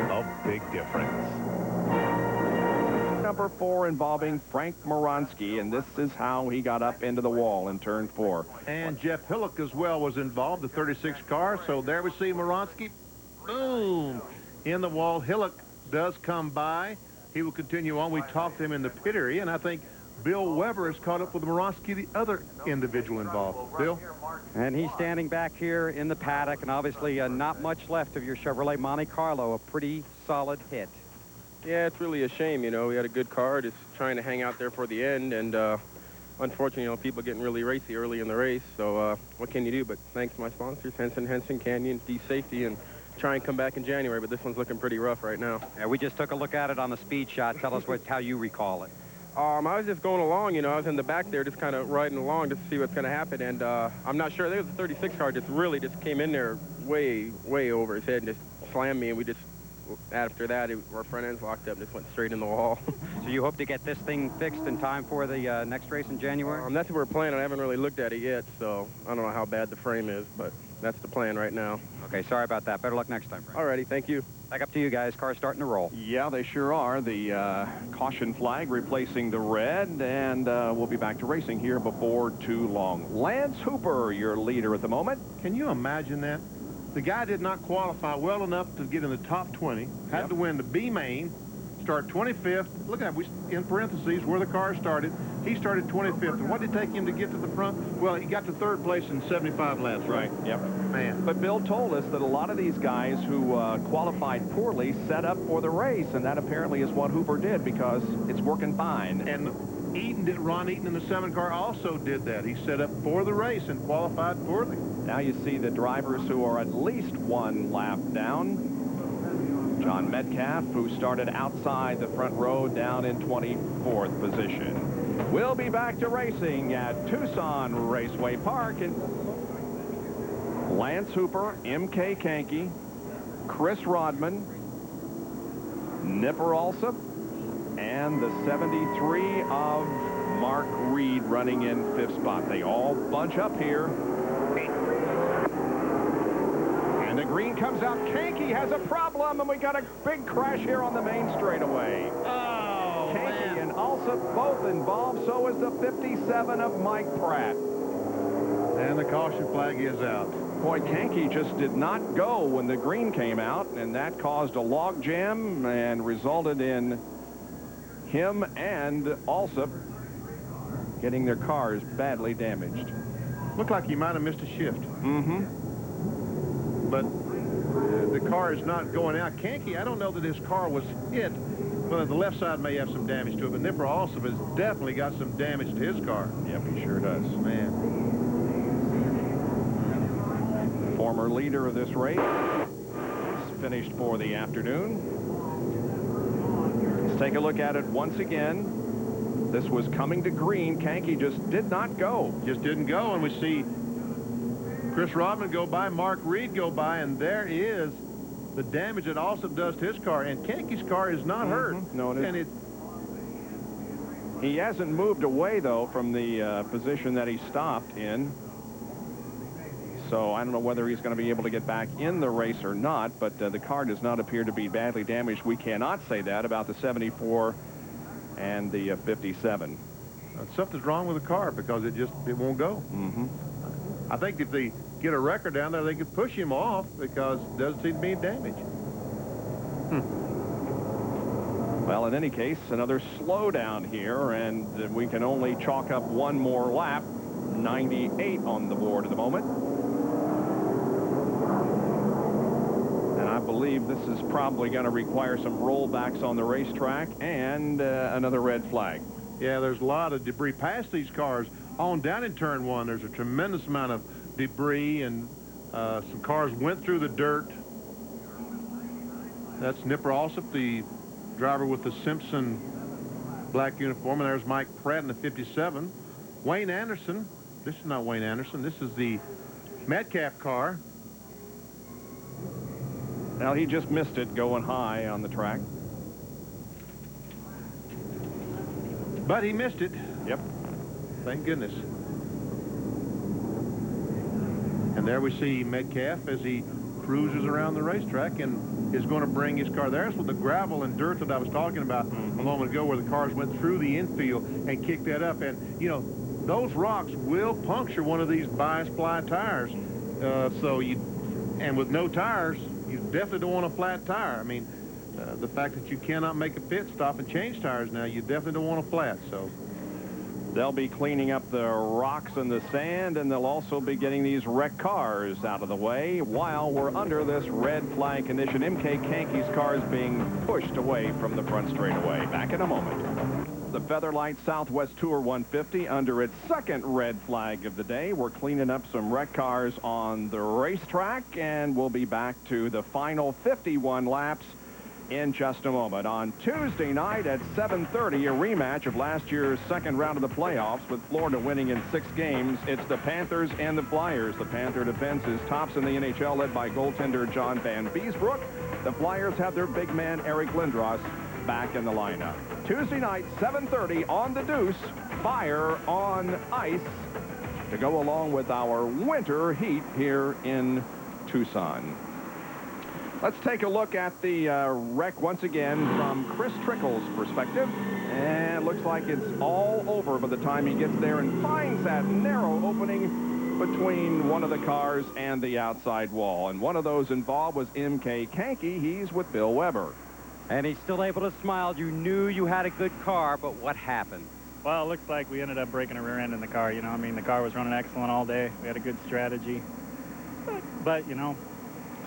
A big difference. Number 4 involving Frank Moronsky, and this is how he got up into the wall in turn 4. And Jeff Hillock as well was involved, the 36 car. So there we see Moronsky, boom, in the wall. Hillock does come by. He will continue on. We talked to him in the pit area, and I think Bill Weber has caught up with Moronsky, the other individual involved. Bill? And he's standing back here in the paddock, and obviously not much left of your Chevrolet Monte Carlo, a pretty solid hit. Yeah, it's really a shame, you know. We had a good car, just trying to hang out there for the end, and unfortunately, you know, people getting really racy early in the race, so what can you do? But thanks to my sponsors, Henson, Canyon, D-Safety, and try and come back in January, but this one's looking pretty rough right now. Yeah, we just took a look at it on the speed shot. Tell us how you recall it. I was just going along, you know. I was in the back there just kind of riding along just to see what's going to happen, and I'm not sure. There was a 36 car really just came in there way over his head and just slammed me, and we just, after that, our front ends locked up and just went straight in the wall. So you hope to get this thing fixed in time for the next race in January? That's what we're planning. I haven't really looked at it yet, so I don't know how bad the frame is, but that's the plan right now. Okay, sorry about that. Better luck next time, Frank. Alrighty, thank you. Back up to you guys. Car's starting to roll. Yeah, they sure are. The caution flag replacing the red, and we'll be back to racing here before too long. Lance Hooper, your leader at the moment. Can you imagine that? The guy did not qualify well enough to get in the top 20, had to win the B main, start 25th. Look at that, in parentheses, where the car started. He started 25th. And what did it take him to get to the front? Well, he got to 3rd place in 75 laps, right? Yep. Man. But Bill told us that a lot of these guys who qualified poorly set up for the race, and that apparently is what Hooper did because it's working fine. And Ron Eaton in the 7 car also did that. He set up for the race and qualified poorly. Now you see the drivers who are at least 1 lap down. John Metcalf, who started outside the front row, down in 24th position. We'll be back to racing at Tucson Raceway Park. And Lance Hooper, M.K. Kankey, Chris Rodman, Nipper Alsop, and the 73 of Mark Reed running in 5th spot. They all bunch up here. And the green comes out. Kankey has a problem, and we got a big crash here on the main straightaway. Oh, Kankey and Alsop both involved. So is the 57 of Mike Pratt. And the caution flag is out. Boy, Kankey just did not go when the green came out, and that caused a log jam and resulted in him and Alsop getting their cars badly damaged. Looked like he might have missed a shift. Mm-hmm. But the car is not going out. Kankey, I don't know that his car was hit. Well, the left side may have some damage to it, but Nipper Alsop has definitely got some damage to his car. Yep, he sure does. Man. Former leader of this race is finished for the afternoon. Let's take a look at it once again. This was coming to green. Kankey just did not go. Just didn't go, and we see Chris Rodman go by, Mark Reed go by, and there is the damage that Alsop does to his car. And Kankey's car is not hurt. No, it isn't. He hasn't moved away, though, from the position that he stopped in. So I don't know whether he's going to be able to get back in the race or not, but the car does not appear to be badly damaged. We cannot say that about the 74 and the 57. Something's wrong with the car because it won't go. Mm-hmm. I think if they get a record down there, they could push him off because it doesn't seem to be damage. Well, in any case, another slowdown here, and we can only chalk up one more lap. 98 on the board at the moment. And I believe this is probably going to require some rollbacks on the racetrack and another red flag. Yeah, there's a lot of debris past these cars. On down in turn 1, there's a tremendous amount of debris, and some cars went through the dirt. That's Nipper Alsop, the driver with the Simpson black uniform, and there's Mike Pratt in the 57. Wayne Anderson. This is not Wayne Anderson. This is the Metcalf car. Now, he just missed it going high on the track. But he missed it. Yep. Thank goodness. And there we see Metcalf as he cruises around the racetrack and is going to bring his car. There's with the gravel and dirt that I was talking about a moment ago, where the cars went through the infield and kicked that up. And, you know, those rocks will puncture one of these bias ply tires. And with no tires, you definitely don't want a flat tire. I mean, the fact that you cannot make a pit stop and change tires now, you definitely don't want a flat. So they'll be cleaning up the rocks and the sand, and they'll also be getting these wrecked cars out of the way while we're under this red flag condition. M.K. Kankey's car is being pushed away from the front straightaway. Back in a moment. The Featherlite Southwest Tour 150 under its second red flag of the day. We're cleaning up some wrecked cars on the racetrack, and we'll be back to the final 51 laps in just a moment. On Tuesday night at 7:30, a rematch of last year's second round of the playoffs, with Florida winning in 6 games. It's the Panthers and the Flyers. The Panther defense is tops in the NHL, led by goaltender John Van Beesbrook. The Flyers have their big man Eric Lindros back in the lineup. Tuesday night, 7:30 on the Deuce, Fire on Ice, to go along with our winter heat here in Tucson. Let's take a look at the wreck once again from Chris Trickle's perspective. And it looks like it's all over by the time he gets there and finds that narrow opening between one of the cars and the outside wall. And one of those involved was M.K. Kankey. He's with Bill Weber. And he's still able to smile. You knew you had a good car, but what happened? Well, it looks like we ended up breaking a rear end in the car, you know. I mean, the car was running excellent all day. We had a good strategy. But you know,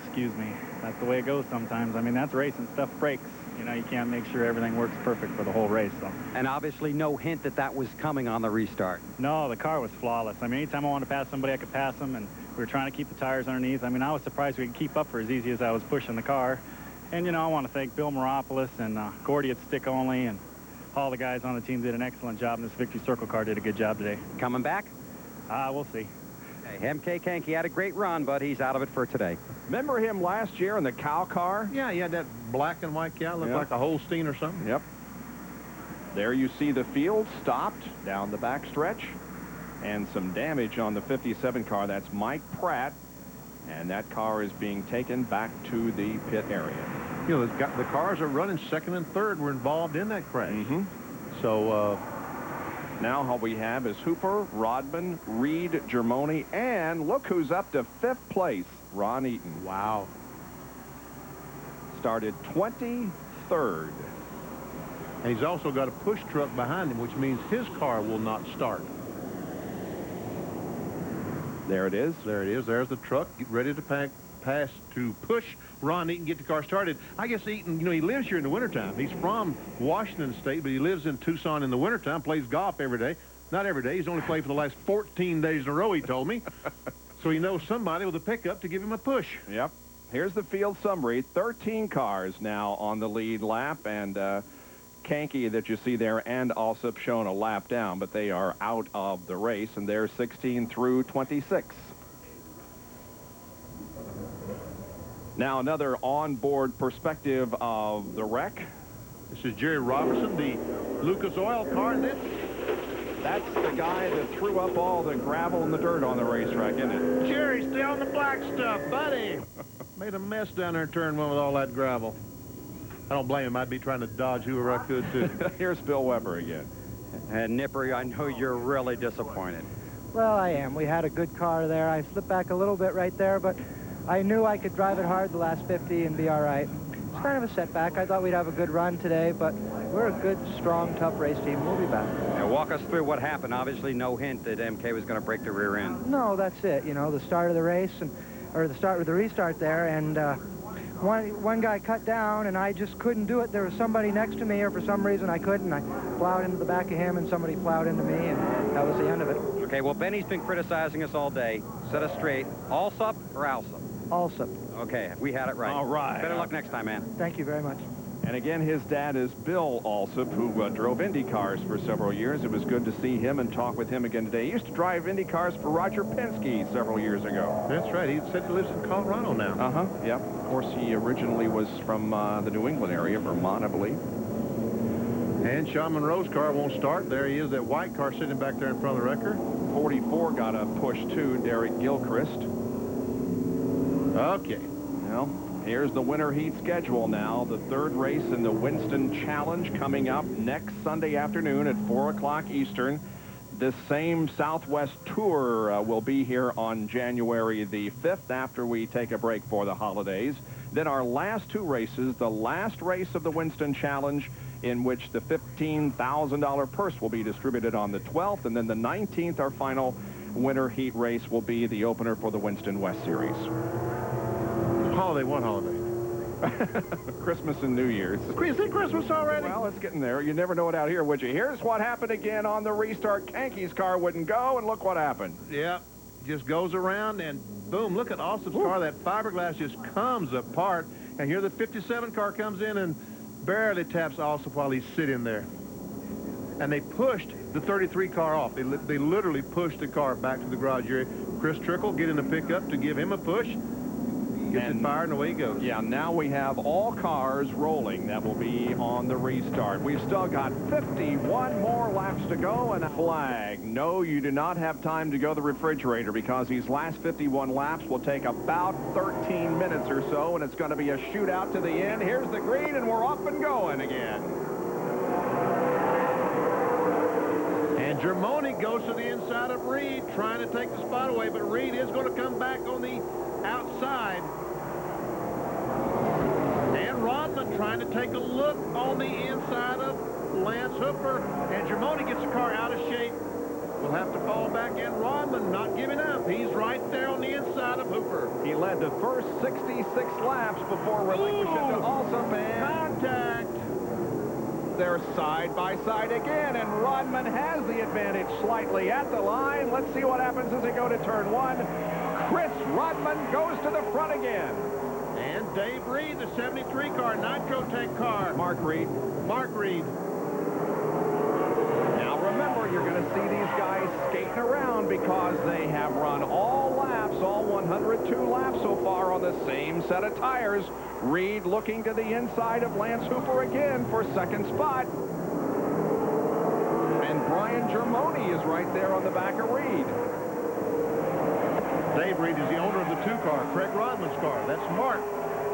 excuse me, that's the way it goes sometimes. I mean, that's racing. Stuff breaks. You know, you can't make sure everything works perfect for the whole race. So. And obviously no hint that that was coming on the restart. No, the car was flawless. I mean, anytime I wanted to pass somebody, I could pass them, and we were trying to keep the tires underneath. I mean, I was surprised we could keep up for as easy as I was pushing the car. And, you know, I want to thank Bill Moropoulos and Gordy at Stick Only, and all the guys on the team did an excellent job, and this Victory Circle car did a good job today. Coming back? We'll see. Hey, MK Kankey had a great run, but he's out of it for today. Remember him last year in the cow car? Yeah, he had that black and white cow, looked like a Holstein or something. Yep. There you see the field stopped down the back stretch, and some damage on the 57 car. That's Mike Pratt, and that car is being taken back to the pit area. You know, the cars are running second and third were involved in that crash. So now all we have is Hooper, Rodman, Reed, Germone, and look who's up to 5th place, Ron Eaton. Wow. Started 23rd. And he's also got a push truck behind him, which means his car will not start. There it is. There it is. There's the truck, get ready to pass to push Ron Eaton, get the car started. I guess Eaton, you know, he lives here in the wintertime. He's from Washington State, but he lives in Tucson in the wintertime, plays golf every day. Not every day. He's only played for the last 14 days in a row, he told me. So he knows somebody with a pickup to give him a push. Yep. Here's the field summary. 13 cars now on the lead lap, and Kankey that you see there and Alsop shown a lap down, but they are out of the race, and they're 16 through 26. Now another onboard perspective of the wreck. This is Jerry Robertson, the Lucas Oil car. That's the guy that threw up all the gravel and the dirt on the racetrack, isn't it? Jerry, stay on the black stuff, buddy. Made a mess down there in turn one with all that gravel. I don't blame him. I'd be trying to dodge whoever I could, too. Here's Bill Weber again. And Nipper, I know you're really disappointed. Well, I am. We had a good car there. I slipped back a little bit right there, but I knew I could drive it hard the last 50 and be all right. It's kind of a setback. I thought we'd have a good run today, but we're a good, strong, tough race team. We'll be back. Now, walk us through what happened. Obviously, no hint that MK was going to break the rear end. No, that's it. You know, the start of the race, or the start of the restart there, and one guy cut down, and I just couldn't do it. There was somebody next to me, or for some reason I couldn't. I plowed into the back of him, and somebody plowed into me, and that was the end of it. Okay, well, Benny's been criticizing us all day. Set us straight. Alsop or Alsop? Alsop. Okay, we had it right. All right. Better luck next time, man. Thank you very much. And again, his dad is Bill Alsop, who drove Indy cars for several years. It was good to see him and talk with him again today. He used to drive Indy cars for Roger Penske several years ago. That's right. He said he lives in Colorado now. Yep. Of course, he originally was from the New England area, Vermont, I believe. And Sean Monroe's car won't start. There he is, that white car sitting back there in front of the wrecker. 44 got a push, too, Derek Gilchrist. Okay. Well, here's the winter heat schedule now. The third race in the Winston Challenge coming up next Sunday afternoon at 4 o'clock Eastern. This same Southwest Tour will be here on January the 5th after we take a break for the holidays. Then our last two races, the last race of the Winston Challenge, in which the $15,000 purse will be distributed on the 12th, and then the 19th, our final winter heat race, will be the opener for the Winston West Series. Holiday, what holiday? Christmas and New Year's. Is it Christmas already? Well, it's getting there. You never know it out here, would you? Here's what happened again on the restart. Kankey's car wouldn't go, and look what happened. Yeah, just goes around, and boom, look at Alsop's car. That fiberglass just comes apart, and here the 57 car comes in and barely taps Alsop while he's sitting there. And they pushed the 33 car off. They literally pushed the car back to the garage area. Chris Trickle get in the pickup to give him a push. Gets it fired, and away he goes. Yeah, now we have all cars rolling that will be on the restart. We've still got 51 more laps to go and a flag. No, you do not have time to go to the refrigerator because these last 51 laps will take about 13 minutes or so, and it's going to be a shootout to the end. Here's the green, and we're up and going again. And Germone goes to the inside of Reed, trying to take the spot away, but Reed is going to come back on the outside. And Rodman trying to take a look on the inside of Lance Hooper. And Germone gets the car out of shape. Will have to fall back, and Rodman not giving up. He's right there on the inside of Hooper. over. He led the first 66 laps before relinquishing to Olson. Contact. They're side by side again, and Rodman has the advantage slightly at the line. Let's see what happens as they go to turn 1. Chris Rodman goes to the front again. And Dave Reed, the 73 car, Nitrotech car. Mark Reed. Mark Reed. Now remember, you're going to see these guys skating around because they have run all laps, all 102 laps so far on the same set of tires. Reed looking to the inside of Lance Hooper again for second spot. And Brian Germone is right there on the back of Reed. Dave Reed is the owner of the 2 car, Craig Rodman's car. That's Mark,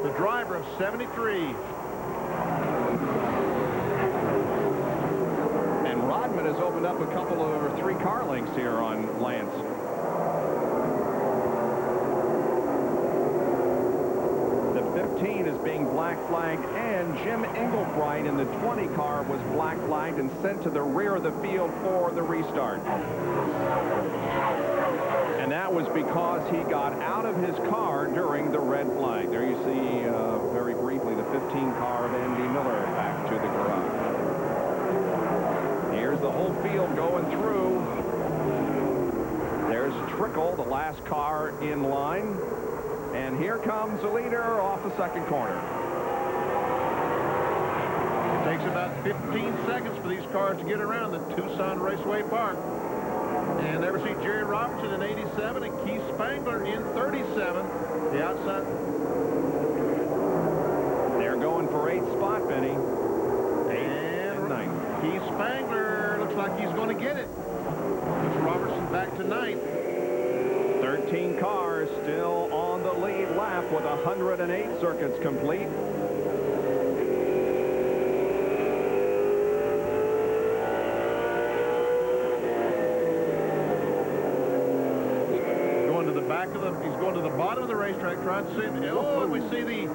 the driver of 73. And Rodman has opened up a couple of 3 car lengths here on Lance. The 15 is being black flagged, and Jim Engelbright in the 20 car was black flagged and sent to the rear of the field for the restart. And that was because he got out of his car during the red flag. There you see, very briefly, the 15 car of Andy Miller back to the garage. Here's the whole field going through. There's Trickle, the last car in line. And here comes the leader off the second corner. It takes about 15 seconds for these cars to get around the Tucson Raceway Park. And there we see Jerry Robertson in 87 and Keith Spangler in 37. The outside. They're going for 8th spot, Benny. 8th and 9th. Keith Spangler looks like he's going to get it. Puts Robertson back to 9th. 13 cars still on the lead lap with 108 circuits complete. He's going to the bottom of the racetrack trying to see. Oh, and we see the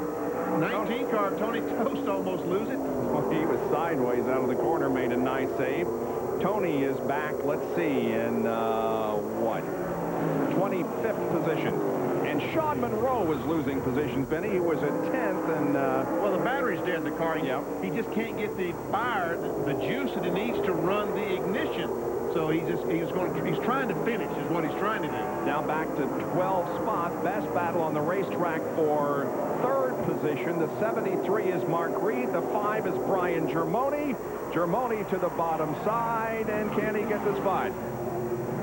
19 car, Tony Toast, almost lose it. Well, he was sideways out of the corner, made a nice save. Tony is back, let's see, in, 25th position. And Sean Monroe was losing positions, Benny. He was at 10th, and... well, the battery's dead in the car. He just can't get the fire, the juice that he needs to run the ignition. So he's trying to finish is what he's trying to do. Now back to 12 spot. Best battle on the racetrack for 3rd position. The 73 is Mark Reed. The 5 is Brian Germone. Germone to the bottom side. And can he get the spot?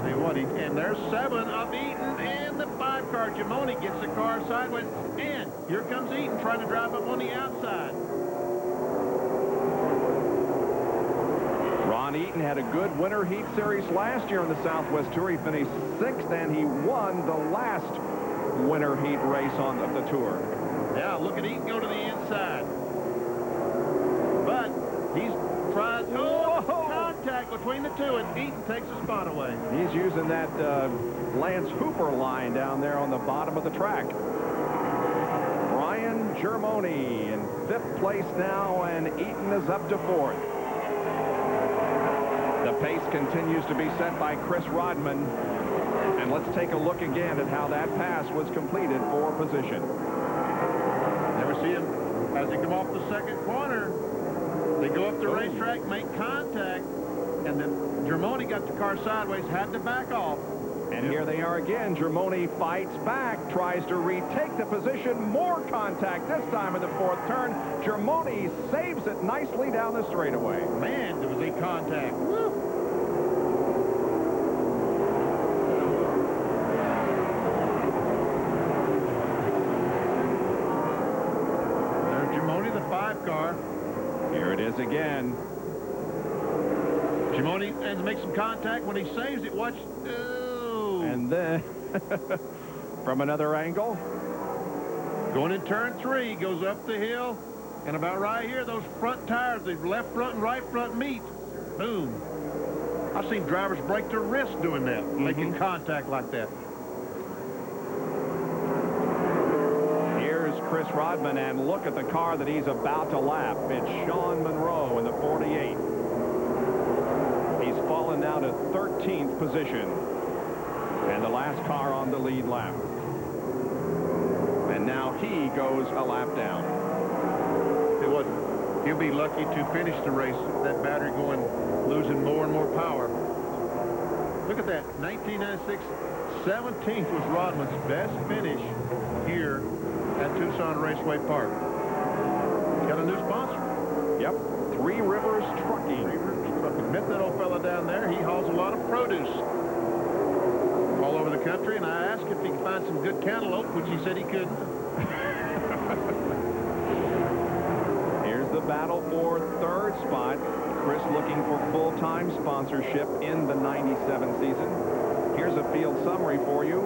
Hey, what? And there's 7 of Eaton and the 5 car. Germone gets the car sideways. And here comes Eaton trying to drive up on the outside. Ron Eaton had a good Winter Heat Series last year on the Southwest Tour. He finished 6th, and he won the last Winter Heat race on the tour. Yeah, look at Eaton go to the inside. But he's tried contact between the 2, and Eaton takes the spot away. He's using that Lance Hooper line down there on the bottom of the track. Brian Germone in 5th place now, and Eaton is up to 4th. The pace continues to be set by Chris Rodman. And let's take a look again at how that pass was completed for position. Never see him as they come off the second corner. They go up the racetrack, make contact, and then Germone got the car sideways, had to back off. And here they are again. Germone fights back, tries to retake the position. More contact this time in the 4th turn. Germone saves it nicely down the straightaway. Man, there was a contact. Woo. There's Germone, the 5 car. Here it is again. Germone has to make some contact. When he saves it, watch. And then, from another angle. Going in turn 3, goes up the hill. And about right here, those front tires, the left front and right front meet. Boom. I've seen drivers break their wrist doing that, making contact like that. Here's Chris Rodman, and look at the car that he's about to lap. It's Sean Monroe in the 48. He's fallen now to 13th position. And the last car on the lead lap. And now he goes a lap down. He'll be lucky to finish the race. That battery losing more and more power. Look at that. 1996, 17th was Rodman's best finish here at Tucson Raceway Park. Got a new sponsor. Yep. Three Rivers Trucking. Met that old fella down there. He hauls a lot of produce all over the country, and I asked if he could find some good cantaloupe, which he said he couldn't. Here's the battle for third spot. Chris looking for full-time sponsorship in the 97 season. Here's a field summary for you.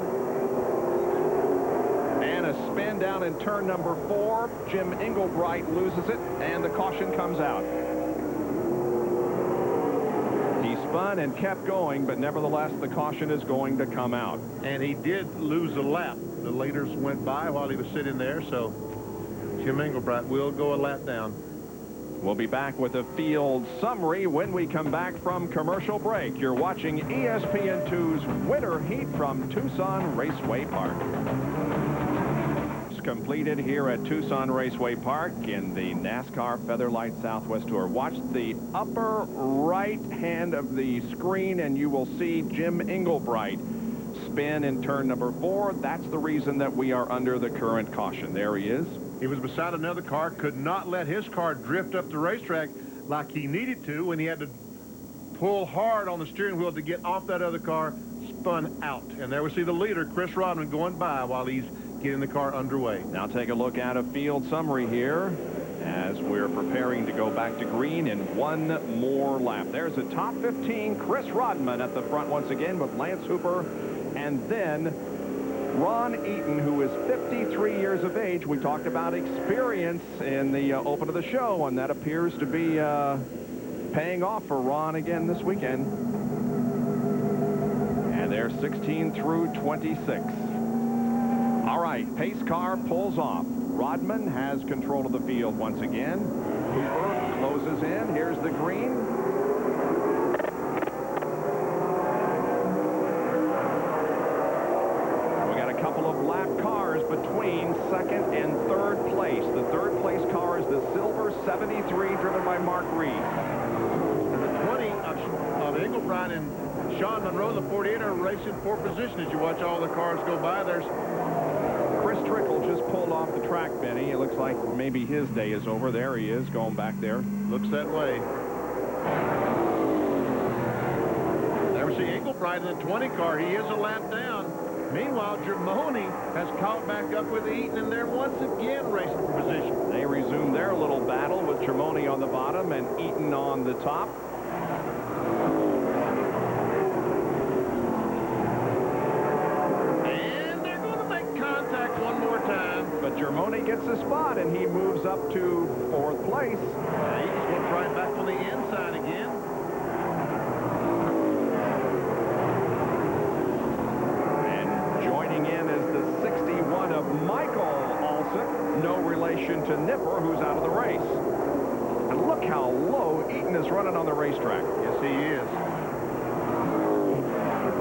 And a spin down in turn number 4. Jim Englebright loses it, and the caution comes out. He spun and kept going, but nevertheless, the caution is going to come out. And he did lose a lap. The leaders went by while he was sitting there, so Jim Englebright will go a lap down. We'll be back with a field summary when we come back from commercial break. You're watching ESPN2's Winter Heat from Tucson Raceway Park. It's completed here at Tucson Raceway Park in the NASCAR Featherlite Southwest Tour. Watch the upper right hand of the screen and you will see Jim Englebright spin in turn number 4. That's the reason that we are under the current caution. There he is. He was beside another car, could not let his car drift up the racetrack like he needed to when he had to pull hard on the steering wheel to get off that other car, spun out. And there we see the leader, Chris Rodman, going by while he's getting the car underway. Now take a look at a field summary here as we're preparing to go back to green in one more lap. There's a top 15, Chris Rodman at the front once again with Lance Hooper, and then Ron Eaton, who is 53 years of age. We talked about experience in the open of the show, and that appears to be paying off for Ron again this weekend. And they're 16 through 26. All right, pace car pulls off. Rodman has control of the field once again. Hooper closes in. Here's the green. Between second and third place. The third place car is the silver 73 driven by Mark Reed. And the 20 of Englebright and Sean Monroe, the 48, are racing for position as you watch all the cars go by. There's Chris Trickle just pulled off the track, Benny. It looks like maybe his day is over. There he is going back there. Looks that way. There we see Englebright in the 20 car. He is a lap down. Meanwhile, Germone has caught back up with Eaton, and they're once again racing for position. They resume their little battle with Germone on the bottom and Eaton on the top. And they're going to make contact one more time. But Germone gets a spot, and he moves up to 4th place. Eaton's going to try it back on the inside again. Of Michael Olson, no relation to Nipper, who's out of the race. And look how low Eaton is running on the racetrack. Yes, he is.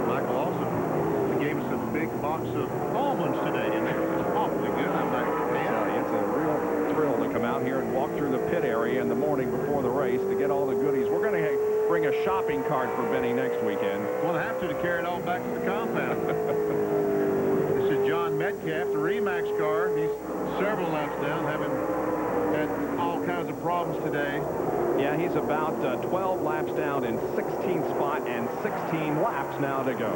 Michael Olson gave us a big box of almonds today, and it's awfully good. I'm like, man, it's a real thrill to come out here and walk through the pit area in the morning before the race to get all the goodies. We're going to bring a shopping cart for Benny next weekend. We'll have to carry it all back to the compound. John Metcalf, the Remax car. He's several laps down, having had all kinds of problems today. Yeah, he's about 12 laps down in 16th spot and 16 laps now to go.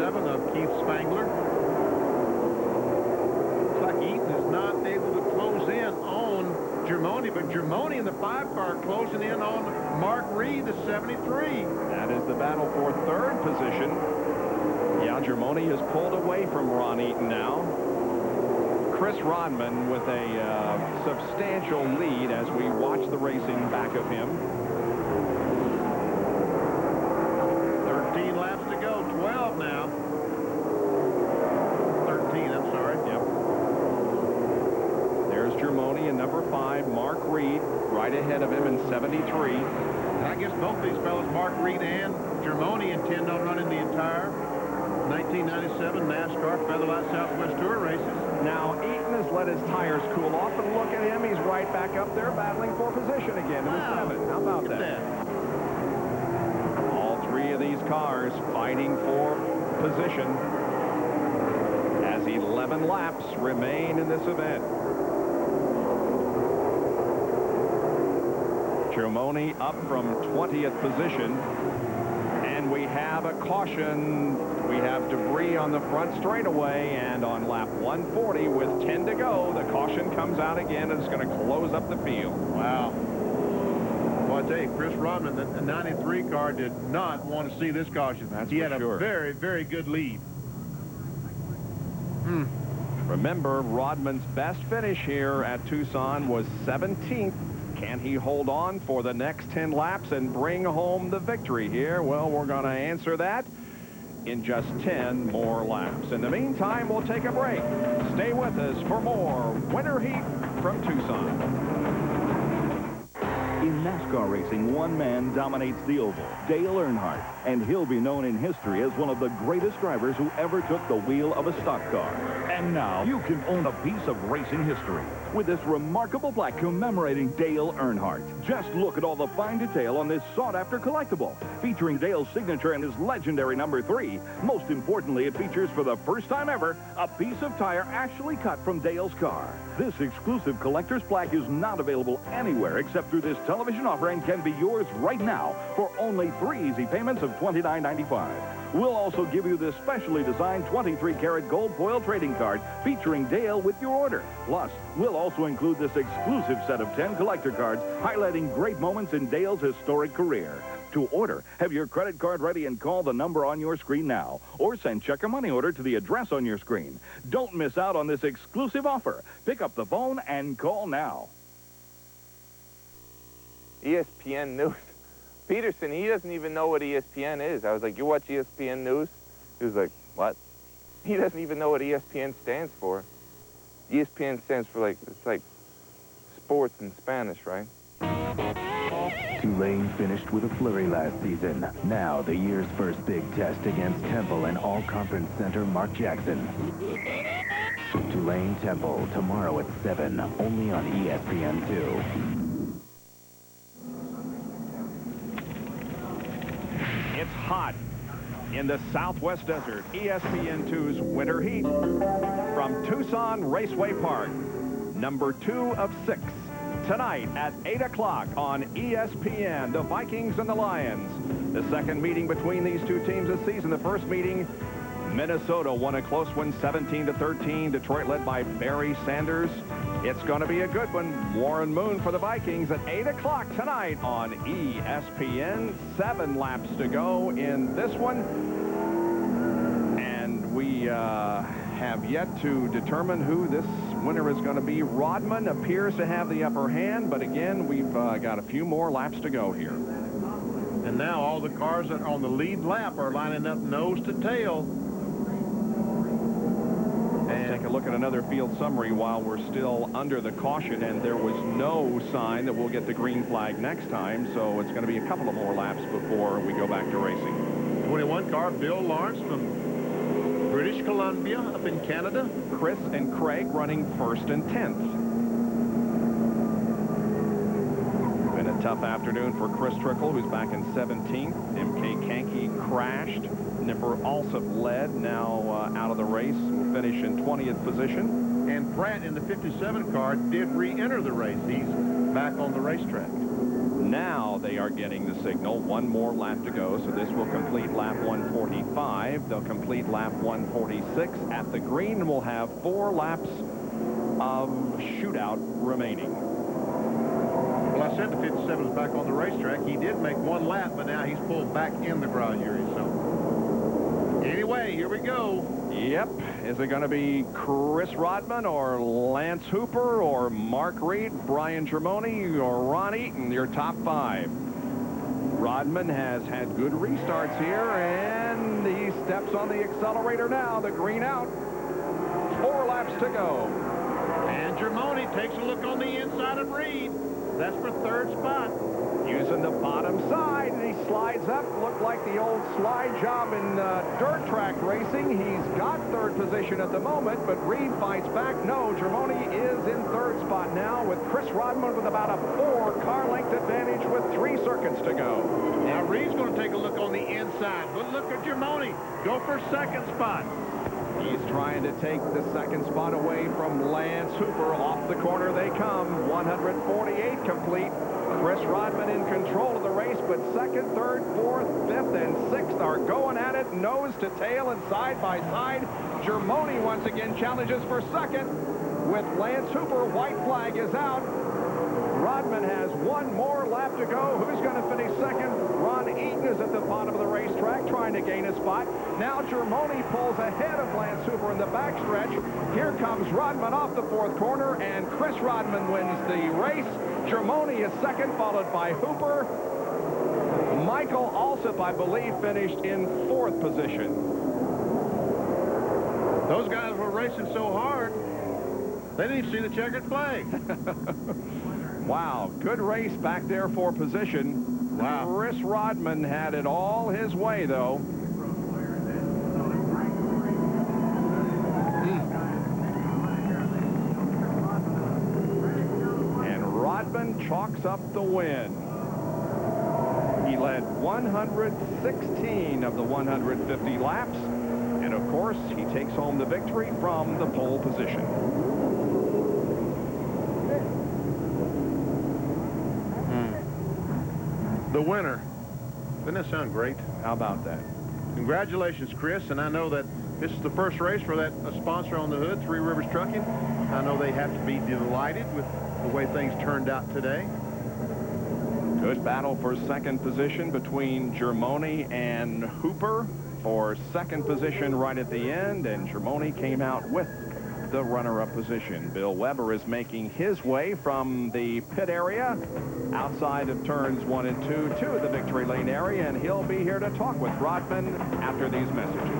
Of Keith Spangler. Looks like Eaton is not able to close in on Germone, but Germone in the 5 car closing in on Mark Reed, the 73. That is the battle for 3rd position. Yeah, Germone is pulled away from Ron Eaton now. Chris Rodman with a substantial lead as we watch the racing back of him. 13 laps to go, 12 now. 13, I'm sorry. Yep. There's Germone in number 5, Mark Reed right ahead of him in 73. I guess both these fellas, Mark Reed and Germone, intend on running the entire 1997 NASCAR Featherlite Southwest Tour races. Now, Eaton has let his tires cool off, and look at him. He's right back up there battling for position again in the 7. How about that? All 3 of these cars fighting for position as 11 laps remain in this event. Germone up from 20th position. And we have a caution. We have debris on the front straightaway, and on lap 140 with 10 to go, the caution comes out again, and it's going to close up the field. Wow. Well, I tell you, Chris Rodman, the 93 car, did not want to see this caution. He had a very, very good lead. Remember, Rodman's best finish here at Tucson was 17th. Can he hold on for the next 10 laps and bring home the victory here? Well, we're going to answer that in just 10 more laps. In the meantime, we'll take a break. Stay with us for more Winter Heat from Tucson. In NASCAR racing, one man dominates the oval, Dale Earnhardt, and he'll be known in history as one of the greatest drivers who ever took the wheel of a stock car. And now you can own a piece of racing history with this remarkable plaque commemorating Dale Earnhardt. Just look at all the fine detail on this sought-after collectible, featuring Dale's signature and his legendary number 3. Most importantly, it features for the first time ever a piece of tire actually cut from Dale's car. This exclusive collector's plaque is not available anywhere except through this television offer and can be yours right now for only 3 easy payments of $29.95. We'll also give you this specially designed 23-karat gold foil trading card featuring Dale with your order. Plus, we'll also include this exclusive set of 10 collector cards highlighting great moments in Dale's historic career. To order, have your credit card ready and call the number on your screen now, or send check or money order to the address on your screen. Don't miss out on this exclusive offer. Pick up the phone and call now. ESPN News. Peterson, he doesn't even know what ESPN is. I was like, you watch ESPN News? He was like, what? He doesn't even know what ESPN stands for. ESPN stands for, like, it's like sports in Spanish, right? Tulane finished with a flurry last season. Now the year's first big test against Temple and all-conference center Mark Jackson. Tulane Temple tomorrow at 7, only on ESPN2. It's hot in the Southwest Desert. ESPN2's Winter Heat from Tucson Raceway Park. Number 2 of 6. Tonight at 8 o'clock on ESPN, the Vikings and the Lions. The second meeting between these two teams this season. The first meeting, Minnesota won a close one, 17-13. Detroit led by Barry Sanders. It's going to be a good one. Warren Moon for the Vikings at 8 o'clock tonight on ESPN. 7 laps to go in this one. And we have yet to determine who this winner is going to be. Rodman appears to have the upper hand, but again, we've got a few more laps to go here. And now all the cars that are on the lead lap are lining up nose to tail. Let's take a look at another field summary while we're still under the caution, and there was no sign that we'll get the green flag next time, so it's going to be a couple of more laps before we go back to racing. 21 car, Bill Lawrence from British Columbia up in Canada. Chris and Craig running 1st and 10th. Been a tough afternoon for Chris Trickle, who's back in 17th. MK Kanky crashed. Nipper Alsop led, now out of the race. Will finish in 20th position. And Pratt in the 57 car did re-enter the race. He's back on the racetrack. Now they are getting the signal. One more lap to go, so this will complete lap 145. They'll complete lap 146 at the green, and we'll have 4 laps of shootout remaining. Well, I said the 57 is back on the racetrack. He did make 1 lap, but now he's pulled back in the garage area. So anyway, here we go. Yep. Is it going to be Chris Rodman or Lance Hooper or Mark Reed, Brian Germone, or Ron Eaton, your top 5? Rodman has had good restarts here, and he steps on the accelerator now. The green out. 4 laps to go. And Germone takes a look on the inside of Reed. That's for 3rd spot. Using the bottom bottom side, and he slides up. Looked like the old slide job in dirt track racing. He's got third position at the moment, but Reed fights back. No, Germone is in third spot now with Chris Rodman with about a 4-car length advantage with 3 circuits to go. Now Reed's going to take a look on the inside, but look at Germone go for second spot. He's trying to take the second spot away from Lance Hooper. Off the corner they come. 148 complete. Chris Rodman in control of the race, but second, third, fourth, fifth, and sixth are going at it nose to tail and side by side. Germone once again challenges for second with Lance Hooper. White flag is out. Rodman has one more lap to go. Who's going to finish second? Ron Eaton is at the bottom of the racetrack trying to gain a spot. Now Germone pulls ahead of Lance Hooper in the backstretch. Here comes Rodman off the fourth corner, and Chris Rodman wins the race. Germone is second, followed by Hooper. Michael Alsop, I believe, finished in fourth position. Those guys were racing so hard, they didn't even see the checkered flag. Wow, good race back there for position. Wow. Chris Rodman had it all his way, though. And Rodman chalks up the win. He led 116 of the 150 laps. And, of course, he takes home the victory from the pole position. The winner. Doesn't that sound great? How about that? Congratulations, Chris. And I know that this is the first race for that sponsor on the hood, Three Rivers Trucking. I know they have to be delighted with the way things turned out today. Good battle for second position between Germone and Hooper for second position right at the end, and Germone came out with the runner-up position. Bill Weber is making his way from the pit area outside of turns 1 and 2 to the victory lane area, and he'll be here to talk with Rodman after these messages.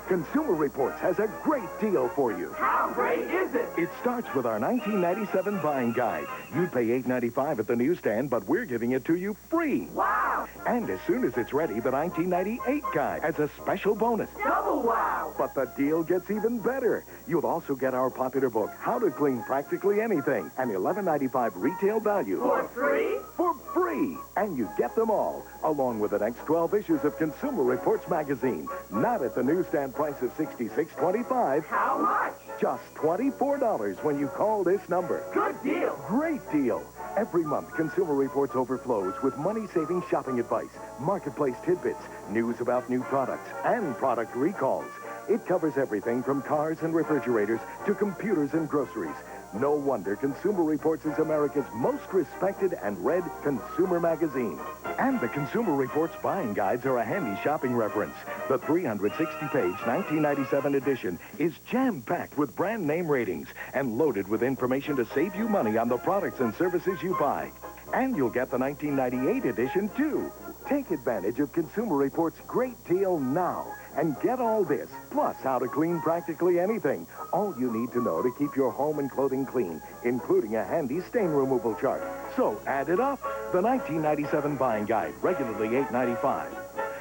Consumer Reports has a great deal for you. How great is it? It starts with our 1997 buying guide. You'd pay $8.95 at the newsstand, but we're giving it to you free. Wow! And as soon as it's ready, the 1998 guide as a special bonus. Double wow! But the deal gets even better. You'll also get our popular book, How to Clean Practically Anything, an $11.95 retail value. For free? For free! And you get them all, along with the next 12 issues of Consumer Reports magazine. Not at the newsstand price of $66.25. How much? Just $24 when you call this number. Good deal. Great deal. Every month, Consumer Reports overflows with money-saving shopping advice, marketplace tidbits, news about new products, and product recalls. It covers everything from cars and refrigerators to computers and groceries. No wonder Consumer Reports is America's most respected and read consumer magazine. And the Consumer Reports buying guides are a handy shopping reference. The 360-page 1997 edition is jam-packed with brand name ratings and loaded with information to save you money on the products and services you buy. And you'll get the 1998 edition, too. Take advantage of Consumer Reports' great deal now and get all this, plus how to clean practically anything. All you need to know to keep your home and clothing clean, including a handy stain removal chart. So add it up. The 1997 buying guide, regularly $8.95.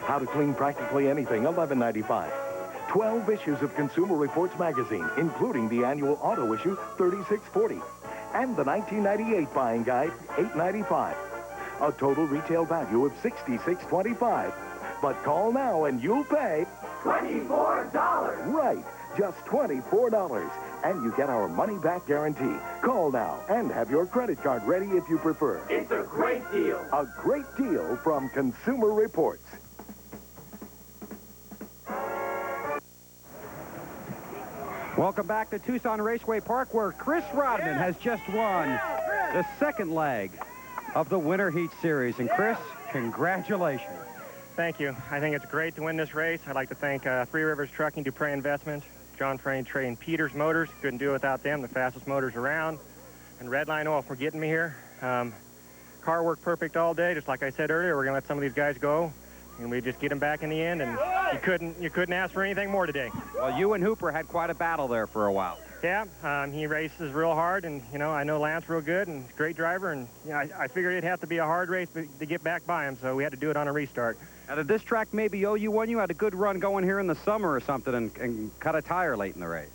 How to clean practically anything, $11.95. 12 issues of Consumer Reports magazine, including the annual auto issue, $36.40. And the 1998 buying guide, $8.95. A total retail value of $66.25. But call now and you'll pay $24. Right, just $24. And you get our money-back guarantee. Call now and have your credit card ready if you prefer. It's a great deal. A great deal from Consumer Reports. Welcome back to Tucson Raceway Park, where Chris Rodman has just won the second leg of the Winter Heat Series. And Chris, congratulations. Thank you. I think it's great to win this race. I'd like to thank Three Rivers Trucking, Dupre Investments, John Frayne, Trey, and Peters Motors. Couldn't do it without them, the fastest motors around. And Redline Oil for getting me here. Car worked perfect all day. Just like I said earlier, we're going to let some of these guys go. And we just get them back in the end, and you couldn't ask for anything more today. Well, you and Hooper had quite a battle there for a while. Yeah, he races real hard, and, you know, I know Lance real good and great driver, and, you know, I figured it'd have to be a hard race to get back by him, so we had to do it on a restart. Now, did this track maybe owe you one? You had a good run going here in the summer or something and cut a tire late in the race.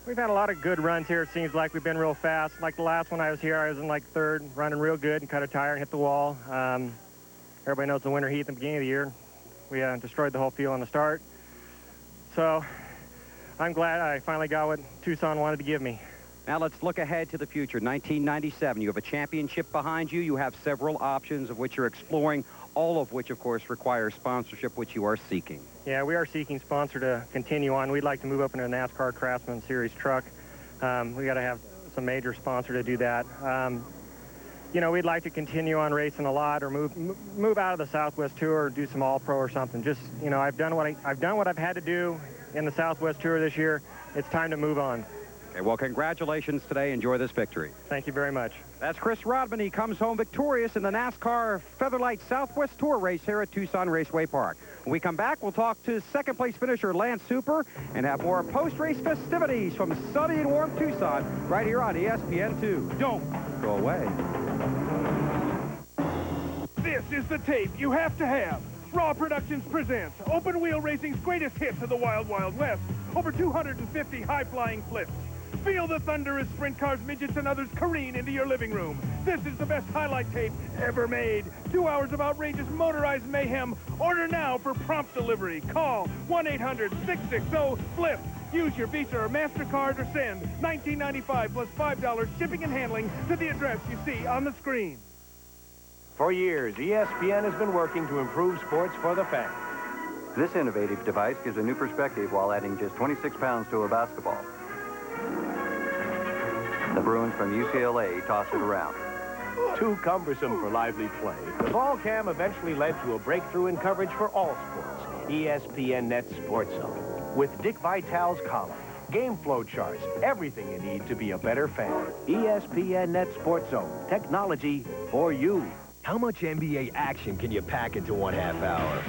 We've had a lot of good runs here. It seems like we've been real fast. Like the last one I was here, I was in like third, running real good and cut a tire and hit the wall. Everybody knows the winter heat at the beginning of the year. We destroyed the whole field on the start. So I'm glad I finally got what Tucson wanted to give me. Now let's look ahead to the future. 1997, you have a championship behind you. You have several options of which you're exploring, all of which, of course, require sponsorship, which you are seeking. Yeah, we are seeking sponsor to continue on. We'd like to move up into a NASCAR Craftsman Series truck. We got to have some major sponsor to do that. You know, we'd like to continue on racing a lot, or move out of the Southwest Tour, or do some All-Pro or something. Just, you know, I've done what I've had to do in the Southwest Tour this year. It's time to move on. Okay, well, congratulations today. Enjoy this victory. Thank you very much. That's Chris Rodman. He comes home victorious in the NASCAR Featherlite Southwest Tour race here at Tucson Raceway Park. When we come back, we'll talk to second-place finisher Lance Hooper and have more post-race festivities from sunny and warm Tucson right here on ESPN2. Don't go away. This is the tape you have to have. Raw Productions presents Open Wheel Racing's greatest hits of the Wild Wild West. Over 250 high-flying flips. Feel the thunder as sprint cars, midgets, and others careen into your living room. This is the best highlight tape ever made. 2 hours of outrageous motorized mayhem. Order now for prompt delivery. Call 1-800-660-FLIP. Use your Visa or MasterCard or send $19.95 plus $5 shipping and handling to the address you see on the screen. For years, ESPN has been working to improve sports for the fans. This innovative device gives a new perspective while adding just 26 pounds to a basketball. The Bruins from UCLA toss it around. Too cumbersome for lively play, the ball cam eventually led to a breakthrough in coverage for all sports. ESPN Net Sports Zone. With Dick Vitale's column, game flow charts, everything you need to be a better fan. ESPN Net Sports Zone. Technology for you. How much NBA action can you pack into 1/2 hour?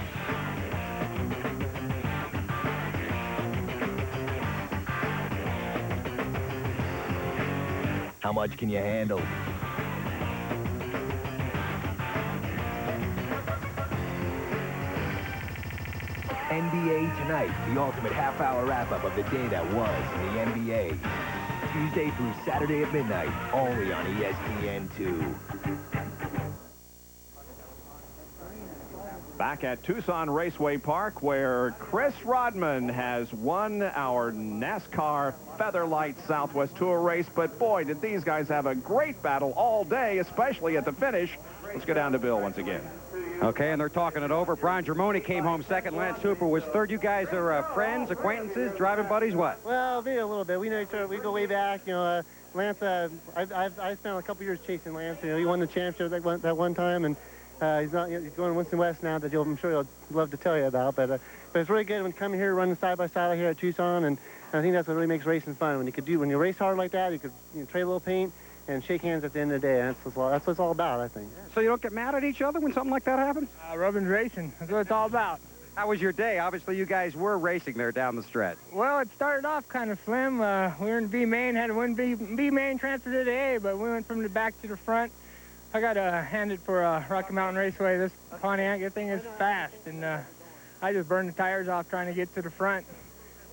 How much can you handle? NBA Tonight, the ultimate half-hour wrap-up of the day that was in the NBA. Tuesday through Saturday at midnight, only on ESPN2. Back at Tucson Raceway Park, where Chris Rodman has won our NASCAR Featherlite Southwest Tour race. But boy, did these guys have a great battle all day, especially at the finish. Let's go down to Bill once again. Okay, and they're talking it over. Brian Germone came home second. Lance Hooper was third. You guys are friends, acquaintances, driving buddies, what? Well, maybe a little bit. We know each other. We go way back. You know, Lance, I spent a couple years chasing Lance. You know, he won the championship that one time, and he's going Winston West now that I'm sure he'll love to tell you about. But it's really good when coming here, running side by side here at Tucson, and I think that's what really makes racing fun. When you race hard like that, you could trade a little paint and shake hands at the end of the day. That's what it's all about, I think. So you don't get mad at each other when something like that happens? Rubbing racing. That's what it's all about. How was your day? Obviously, you guys were racing there down the stretch. Well, it started off kind of slim. We were in B-main, had to win B-main, transferred to A, but we went from the back to the front. I got handed for Rocky Mountain Raceway. This Pontiac, that thing is fast, and I just burned the tires off trying to get to the front.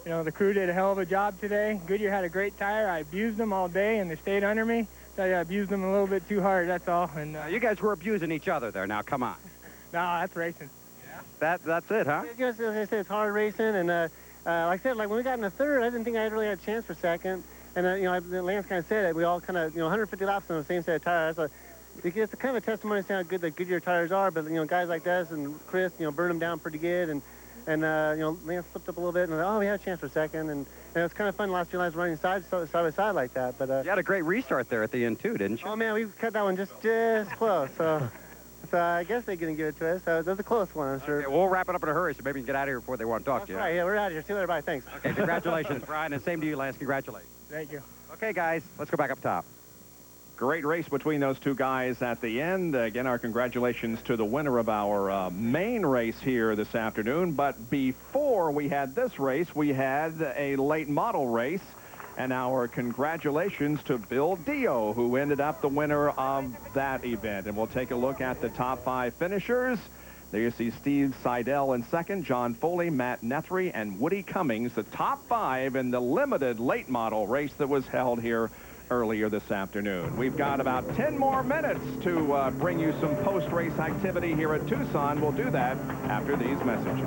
You know, the crew did a hell of a job today. Goodyear had a great tire. I abused them all day, and they stayed under me. So I abused them a little bit too hard, that's all. And you guys were abusing each other there. Now, come on. No, that's racing. That's it, huh? You know, as I said, it's hard racing, and like I said, like when we got in the third, I didn't think I really had a chance for second. And you know, Lance kind of said it. We all kind of, 150 laps on the same set of tires. So it's kind of a testimony to how good the Goodyear tires are. But guys like this and Chris, burn them down pretty good. And Lance slipped up a little bit, and we had a chance for second. And it was kind of fun the last few laps running side by side like that. But you had a great restart there at the end too, didn't you? Oh man, we cut that one just close. So I guess they're going to give it to us. So that's a close one, I'm sure. Okay, we'll wrap it up in a hurry, so maybe we can get out of here before they want to talk to you. Right, yeah, we're out of here. See you later, bye, thanks. Okay, congratulations, Brian, and same to you, Lance. Congratulations. Thank you. Okay, guys, let's go back up top. Great race between those two guys at the end. Again, our congratulations to the winner of our main race here this afternoon. But before we had this race, we had a late model race. And our congratulations to Bill Dio, who ended up the winner of that event. And we'll take a look at the top 5 finishers. There you see Steve Seidel in second, John Foley, Matt Nethry, and Woody Cummings, the top 5 in the limited late model race that was held here earlier this afternoon. We've got about 10 more minutes to bring you some post-race activity here at Tucson. We'll do that after these messages.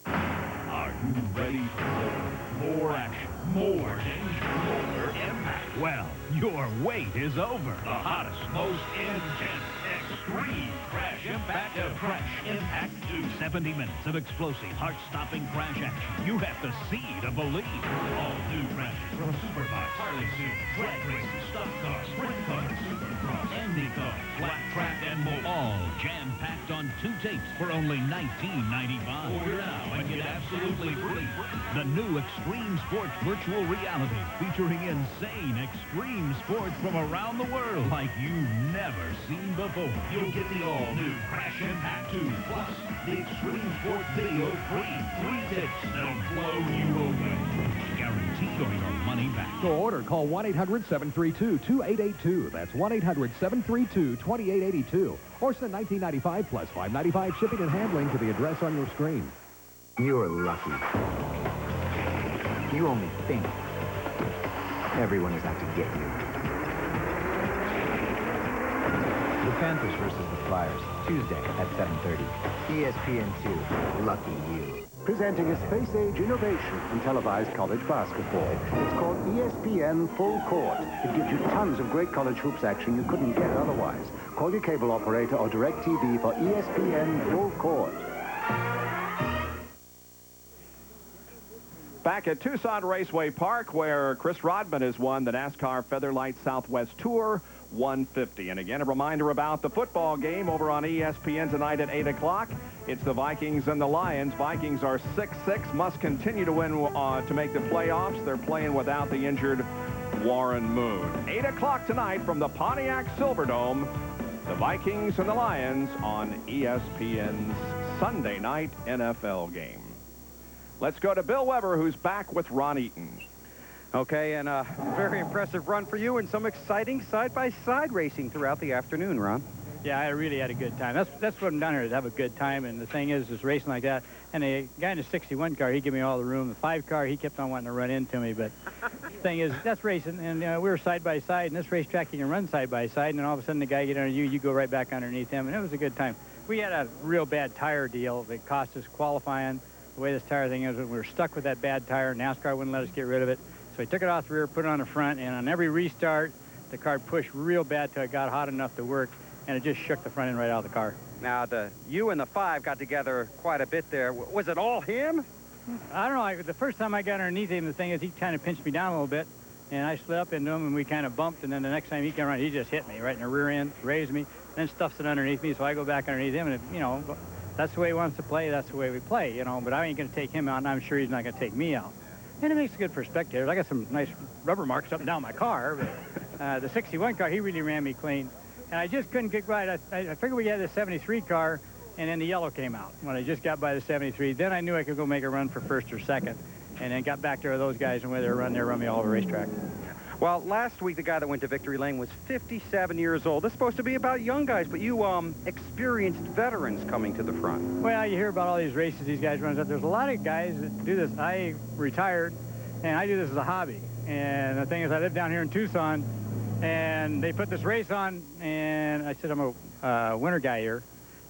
Are you ready for more action, more danger, more impact? Well, your wait is over. The hottest, most intense, extreme crash impact of Crash Impact 2. 70 minutes of explosive, heart-stopping crash action. You have to see to believe. All new crashes from Superbikes, Harley Suit, drag racing, stock cars, sprint cars, supercross, Indy car, flat track, and more. All jam-packed on 2 tapes for only $19.95. Order now and get absolutely free the new Extreme Sports Virtual Reality, featuring insane extreme sports from around the world like you've never seen before. You'll get the all-new Crash Impact 2 plus the Extreme Sports video free. 3 tips that'll blow you away. Guaranteed or your money back. To order, call 1-800-732-2882. That's 1-800-732-2882. Or send $19.95 plus $5.95 shipping and handling to the address on your screen. You're lucky. You only think everyone is out to get you. The Panthers versus the Flyers, Tuesday at 7:30. ESPN2, lucky you. Presenting a space-age innovation in televised college basketball. It's called ESPN Full Court. It gives you tons of great college hoops action you couldn't get otherwise. Call your cable operator or DirecTV for ESPN Full Court. Back at Tucson Raceway Park, where Chris Rodman has won the NASCAR Featherlite Southwest Tour 150. And again, a reminder about the football game over on ESPN tonight at 8 o'clock. It's the Vikings and the Lions. Vikings are 6-6, must continue to win to make the playoffs. They're playing without the injured Warren Moon. 8 o'clock tonight from the Pontiac Silverdome, the Vikings and the Lions on ESPN's Sunday night NFL game. Let's go to Bill Weber, who's back with Ron Eaton. Okay, and a very impressive run for you and some exciting side-by-side racing throughout the afternoon, Ron. Yeah, I really had a good time. That's what I'm down here, to have a good time. And the thing is racing like that. And the guy in the 61 car, he gave me all the room. The 5 car, he kept on wanting to run into me. But the thing is, that's racing. And we were side-by-side. And this racetrack, you can run side-by-side. And then all of a sudden, the guy get under you go right back underneath him. And it was a good time. We had a real bad tire deal that cost us qualifying. The way this tire thing is, we were stuck with that bad tire. NASCAR wouldn't let us get rid of it. So I took it off the rear, put it on the front, and on every restart, the car pushed real bad till it got hot enough to work, and it just shook the front end right out of the car. Now, you and the 5 got together quite a bit there. Was it all him? I don't know. The first time I got underneath him, the thing is he kind of pinched me down a little bit, and I slid up into him, and we kind of bumped, and then the next time he came around, he just hit me right in the rear end, raised me, then stuffs it underneath me, so I go back underneath him, and, that's the way he wants to play. That's the way we play, but I ain't going to take him out, and I'm sure he's not going to take me out. And it makes it good for spectators. I got some nice rubber marks up and down my car, but the 61 car, he really ran me clean. And I just couldn't get right. I figured we had the 73 car, and then the yellow came out. When I just got by the 73, then I knew I could go make a run for first or second, and then got back there with those guys, and where they run me all over the racetrack. Well, last week, the guy that went to Victory Lane was 57 years old. This is supposed to be about young guys, but you experienced veterans coming to the front. Well, you hear about all these races these guys run. There's a lot of guys that do this. I retired, and I do this as a hobby. And the thing is, I live down here in Tucson, and they put this race on, and I said, I'm a winter guy here.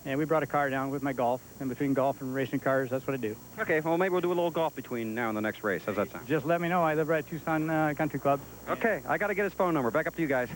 And we brought a car down with my golf, and between golf and racing cars, that's what I do. Okay, well, maybe we'll do a little golf between now and the next race. How's that sound? Just let me know. I live right at Tucson Country Club. Okay, I got to get his phone number. Back up to you guys.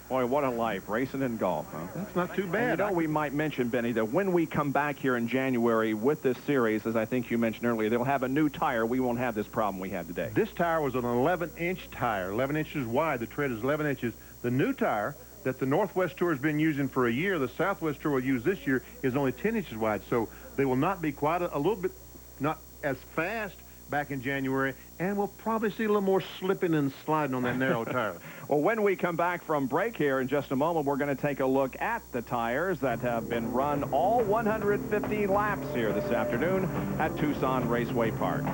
Boy, what a life, racing and golf, huh? That's not too bad. And we might mention, Benny, that when we come back here in January with this series, as I think you mentioned earlier, they'll have a new tire. We won't have this problem we had today. This tire was an 11-inch tire, 11 inches wide. The tread is 11 inches. The new tire that the Northwest Tour has been using for a year, the Southwest Tour will use this year, is only 10 inches wide. So they will not be quite a little bit, not as fast back in January, and we'll probably see a little more slipping and sliding on that narrow tire. Well, when we come back from break here in just a moment, we're going to take a look at the tires that have been run all 150 laps here this afternoon at Tucson Raceway Park.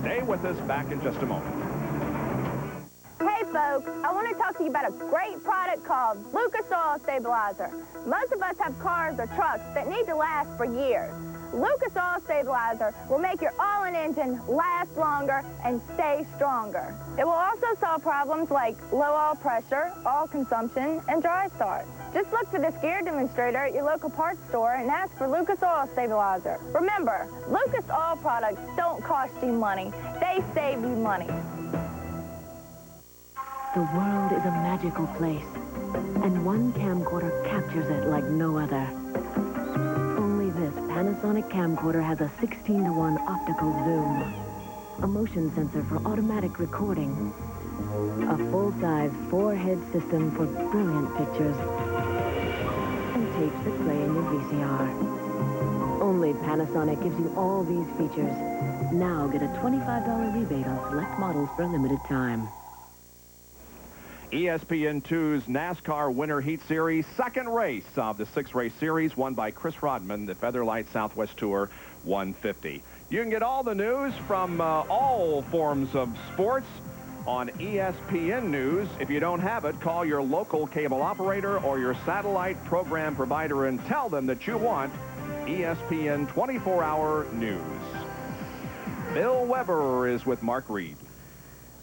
Stay with us, back in just a moment. Hey folks, I want to talk to you about a great product called Lucas Oil Stabilizer. Most of us have cars or trucks that need to last for years. Lucas Oil Stabilizer will make your oil and engine last longer and stay stronger. It will also solve problems like low oil pressure, oil consumption, and dry start. Just look for this gear demonstrator at your local parts store and ask for Lucas Oil Stabilizer. Remember, Lucas Oil products don't cost you money. They save you money. The world is a magical place, and one camcorder captures it like no other. Only this Panasonic camcorder has a 16:1 optical zoom, a motion sensor for automatic recording, a full-size 4-head system for brilliant pictures, and tapes that play in your VCR. Only Panasonic gives you all these features. Now get a $25 rebate on select models for a limited time. ESPN2's NASCAR Winter Heat Series, second race of the 6-race series, won by Chris Rodman, the Featherlite Southwest Tour 150. You can get all the news from all forms of sports on ESPN News. If you don't have it, call your local cable operator or your satellite program provider and tell them that you want ESPN 24-hour news. Bill Weber is with Mark Reed.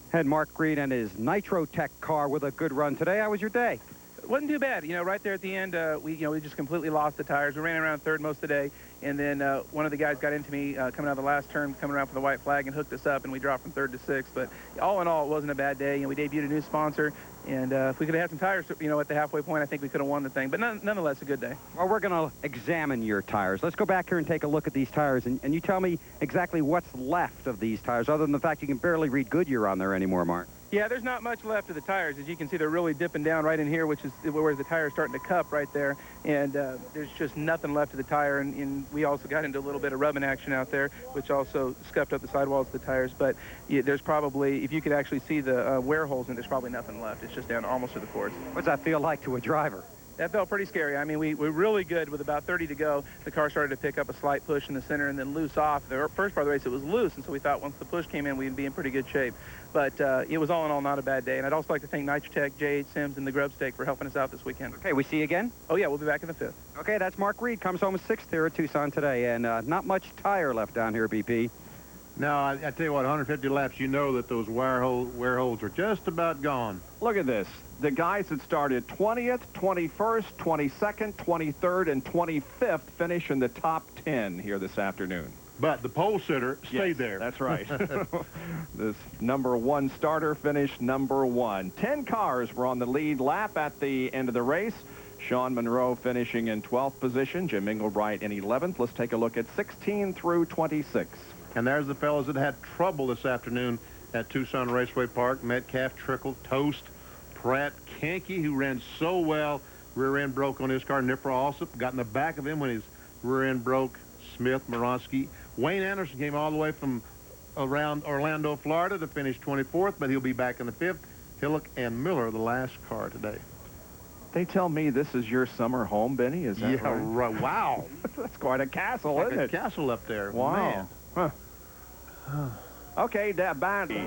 Had Mark Reed and his Nitro Tech car with a good run today. How was your day? It wasn't too bad. You know, right there at the end, we just completely lost the tires. We ran around third most of the day, and then one of the guys got into me coming out of the last turn, coming around for the white flag, and hooked us up, and we dropped from third to sixth. But all in all, it wasn't a bad day. You know, we debuted a new sponsor, and if we could have had some tires, you know, at the halfway point, I think we could have won the thing. But nonetheless, a good day. Well, we're going to examine your tires. Let's go back here and take a look at these tires, and you tell me exactly what's left of these tires, other than the fact you can barely read Goodyear on there anymore, Mark. Yeah, there's not much left of the tires. As you can see, they're really dipping down right in here, which is where the tire's starting to cup right there. And there's just nothing left of the tire. And we also got into a little bit of rubbing action out there, which also scuffed up the sidewalls of the tires. But yeah, there's probably, if you could actually see the wear holes in it, there's probably nothing left. It's just down almost to the quarters. What's that feel like to a driver? That felt pretty scary. I mean, we were really good with about 30 to go. The car started to pick up a slight push in the center and then loose off. The first part of the race, it was loose, and so we thought once the push came in, we'd be in pretty good shape. But it was all in all not a bad day. And I'd also like to thank Nitrotech, J.H. Sims, and the Grub Steak for helping us out this weekend. Okay, we see you again? Oh, yeah, we'll be back in the 5th. Okay, that's Mark Reed. Comes home 6th here at Tucson today, and not much tire left down here, BP. No, I tell you what, 150 laps, you know that those wear holes are just about gone. Look at this. The guys that started 20th, 21st, 22nd, 23rd, and 25th finish in the top 10 here this afternoon. But the pole sitter stayed there. That's right. This #1 starter finished #1. 10 cars were on the lead lap at the end of the race. Sean Monroe finishing in 12th position, Jim Inglebright in 11th. Let's take a look at 16 through 26. And there's the fellows that had trouble this afternoon at Tucson Raceway Park. Metcalf, Trickle, Toast, Pratt, Kanke, who ran so well. Rear end broke on his car. Nipper Alsop got in the back of him when his rear end broke. Smith, Moronsky. Wayne Anderson came all the way from around Orlando, Florida to finish 24th, but he'll be back in the 5th. Hillock and Miller, the last car today. They tell me this is your summer home, Benny. Is that right? Yeah, wow. That's quite a castle, like isn't it? A castle up there. Wow. Man. Huh. Okay, Dad Bandy.